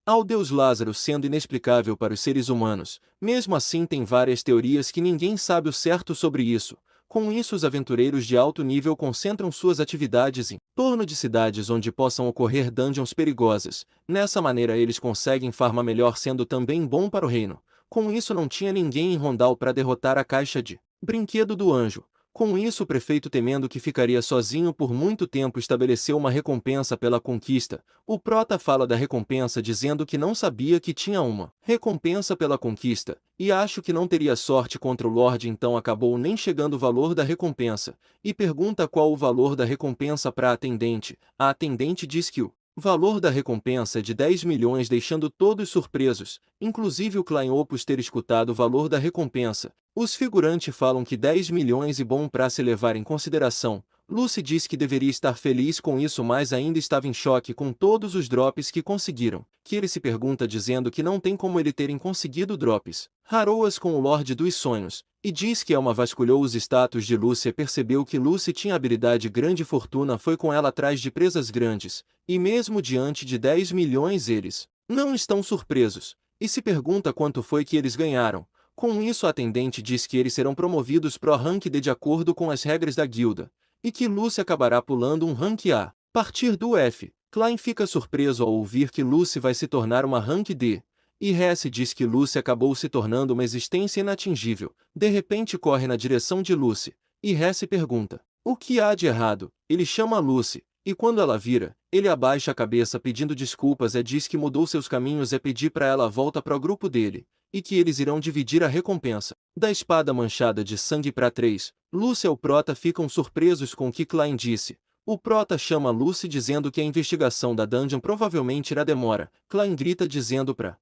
ao deus Lázaro sendo inexplicável para os seres humanos. Mesmo assim tem várias teorias que ninguém sabe o certo sobre isso. Com isso os aventureiros de alto nível concentram suas atividades em torno de cidades onde possam ocorrer dungeons perigosas. Nessa maneira eles conseguem farmar melhor sendo também bom para o reino. Com isso não tinha ninguém em Rondal para derrotar a caixa de brinquedo do anjo. Com isso o prefeito temendo que ficaria sozinho por muito tempo estabeleceu uma recompensa pela conquista. O prota fala da recompensa dizendo que não sabia que tinha uma recompensa pela conquista, e acho que não teria sorte contra o Lorde então acabou nem chegando o valor da recompensa, e pergunta qual o valor da recompensa para a atendente. A atendente diz que o valor da recompensa é de 10 milhões deixando todos surpresos, inclusive o Klein Opus ter escutado o valor da recompensa. Os figurantes falam que 10 milhões é bom para se levar em consideração. Lucy diz que deveria estar feliz com isso, mas ainda estava em choque com todos os drops que conseguiram, que ele se pergunta dizendo que não tem como ele terem conseguido drops raroas com o Lorde dos Sonhos, e diz que Elma vasculhou os status de Lucy e percebeu que Lucy tinha habilidade grande e fortuna foi com ela atrás de presas grandes, e mesmo diante de 10 milhões eles não estão surpresos, e se pergunta quanto foi que eles ganharam. Com isso a atendente diz que eles serão promovidos pro rank D de acordo com as regras da guilda, e que Lucy acabará pulando um rank A. Partir do F, Klein fica surpreso ao ouvir que Lucy vai se tornar uma rank D, e Hesse diz que Lucy acabou se tornando uma existência inatingível. De repente corre na direção de Lucy, e Hesse pergunta: o que há de errado? Ele chama Lucy, e quando ela vira, ele abaixa a cabeça pedindo desculpas e diz que mudou seus caminhos e pedir para ela volta para o grupo dele, e que eles irão dividir a recompensa da espada manchada de sangue para 3. Lucy e o Prota ficam surpresos com o que Klein disse. O Prota chama Lucy dizendo que a investigação da dungeon provavelmente irá demora. Klein grita dizendo para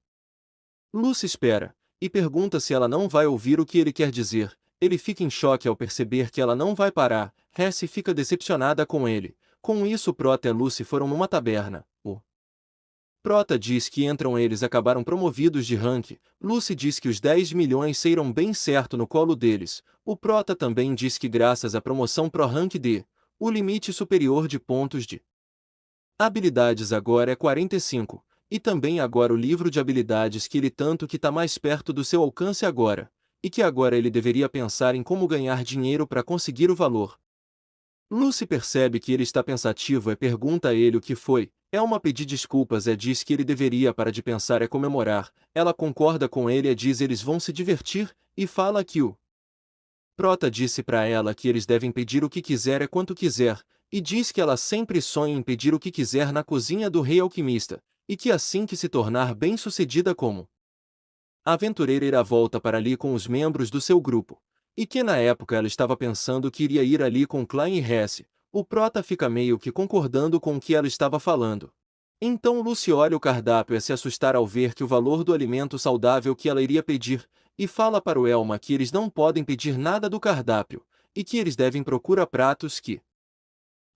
Lucy espera, e pergunta se ela não vai ouvir o que ele quer dizer. Ele fica em choque ao perceber que ela não vai parar. Hesse fica decepcionada com ele. Com isso Prota e Lucy foram numa taberna. O Prota diz que entram eles acabaram promovidos de rank. Lucy diz que os 10 milhões saíram bem certo no colo deles. O Prota também diz que graças à promoção pro rank D, o limite superior de pontos de habilidades agora é 45. E também agora o livro de habilidades que ele tanto que está mais perto do seu alcance agora, e que agora ele deveria pensar em como ganhar dinheiro para conseguir o valor. Lucy percebe que ele está pensativo e pergunta a ele o que foi. Elma pede desculpas e diz que ele deveria parar de pensar e comemorar. Ela concorda com ele e diz eles vão se divertir, e fala que o Prota disse para ela que eles devem pedir o que quiser e quanto quiser, e diz que ela sempre sonha em pedir o que quiser na cozinha do rei alquimista, e que assim que se tornar bem-sucedida como aventureira irá volta para ali com os membros do seu grupo, e que na época ela estava pensando que iria ir ali com Klein e Hesse. O Prota fica meio que concordando com o que ela estava falando. Então Lucy olha o cardápio e se assustar ao ver que o valor do alimento saudável que ela iria pedir, e fala para o Elma que eles não podem pedir nada do cardápio, e que eles devem procurar pratos que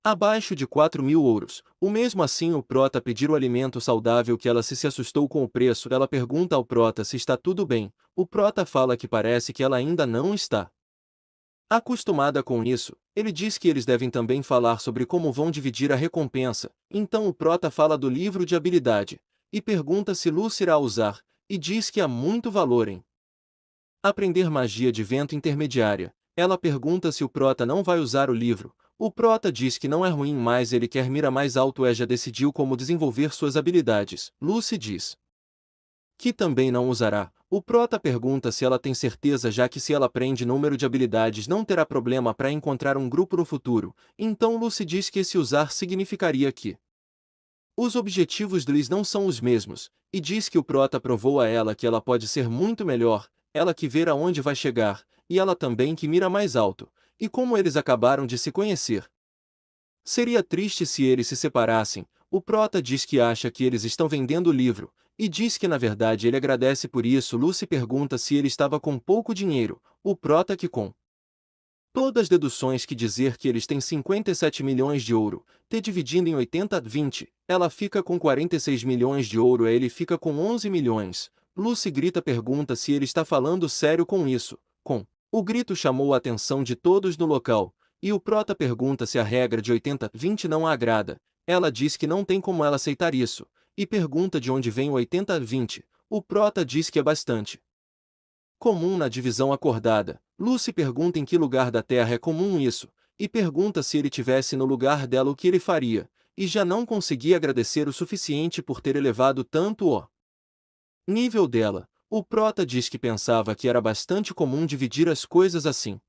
abaixo de 4.000 ouros. O mesmo assim o Prota pedir o alimento saudável que ela se assustou com o preço. Ela pergunta ao Prota se está tudo bem. O Prota fala que parece que ela ainda não está acostumada com isso. Ele diz que eles devem também falar sobre como vão dividir a recompensa. Então o Prota fala do livro de habilidade, e pergunta se Lucy irá usar, e diz que há muito valor em aprender magia de vento intermediária. Ela pergunta se o Prota não vai usar o livro. O Prota diz que não é ruim, mas ele quer mira mais alto e já decidiu como desenvolver suas habilidades. Lucy diz que também não usará. O Prota pergunta se ela tem certeza, já que se ela aprende número de habilidades não terá problema para encontrar um grupo no futuro. Então Lucy diz que se usar significaria que os objetivos deles não são os mesmos, e diz que o Prota provou a ela que ela pode ser muito melhor, ela que vê aonde vai chegar, e ela também que mira mais alto, e como eles acabaram de se conhecer. Seria triste se eles se separassem. O Prota diz que acha que eles estão vendendo o livro, e diz que na verdade ele agradece por isso. Lucy pergunta se ele estava com pouco dinheiro. O Prota que com todas as deduções que dizer que eles têm 57 milhões de ouro, te dividindo em 80-20, ela fica com 46 milhões de ouro e ele fica com 11 milhões. Lucy pergunta se ele está falando sério com isso. O grito chamou a atenção de todos no local, e o Prota pergunta se a regra de 80-20 não a agrada. Ela diz que não tem como ela aceitar isso, e pergunta de onde vem o 80-20. O Prota diz que é bastante comum na divisão acordada. Lucy pergunta em que lugar da Terra é comum isso, e pergunta se ele tivesse no lugar dela o que ele faria, e já não conseguia agradecer o suficiente por ter elevado tanto o nível dela. O Prota diz que pensava que era bastante comum dividir as coisas assim.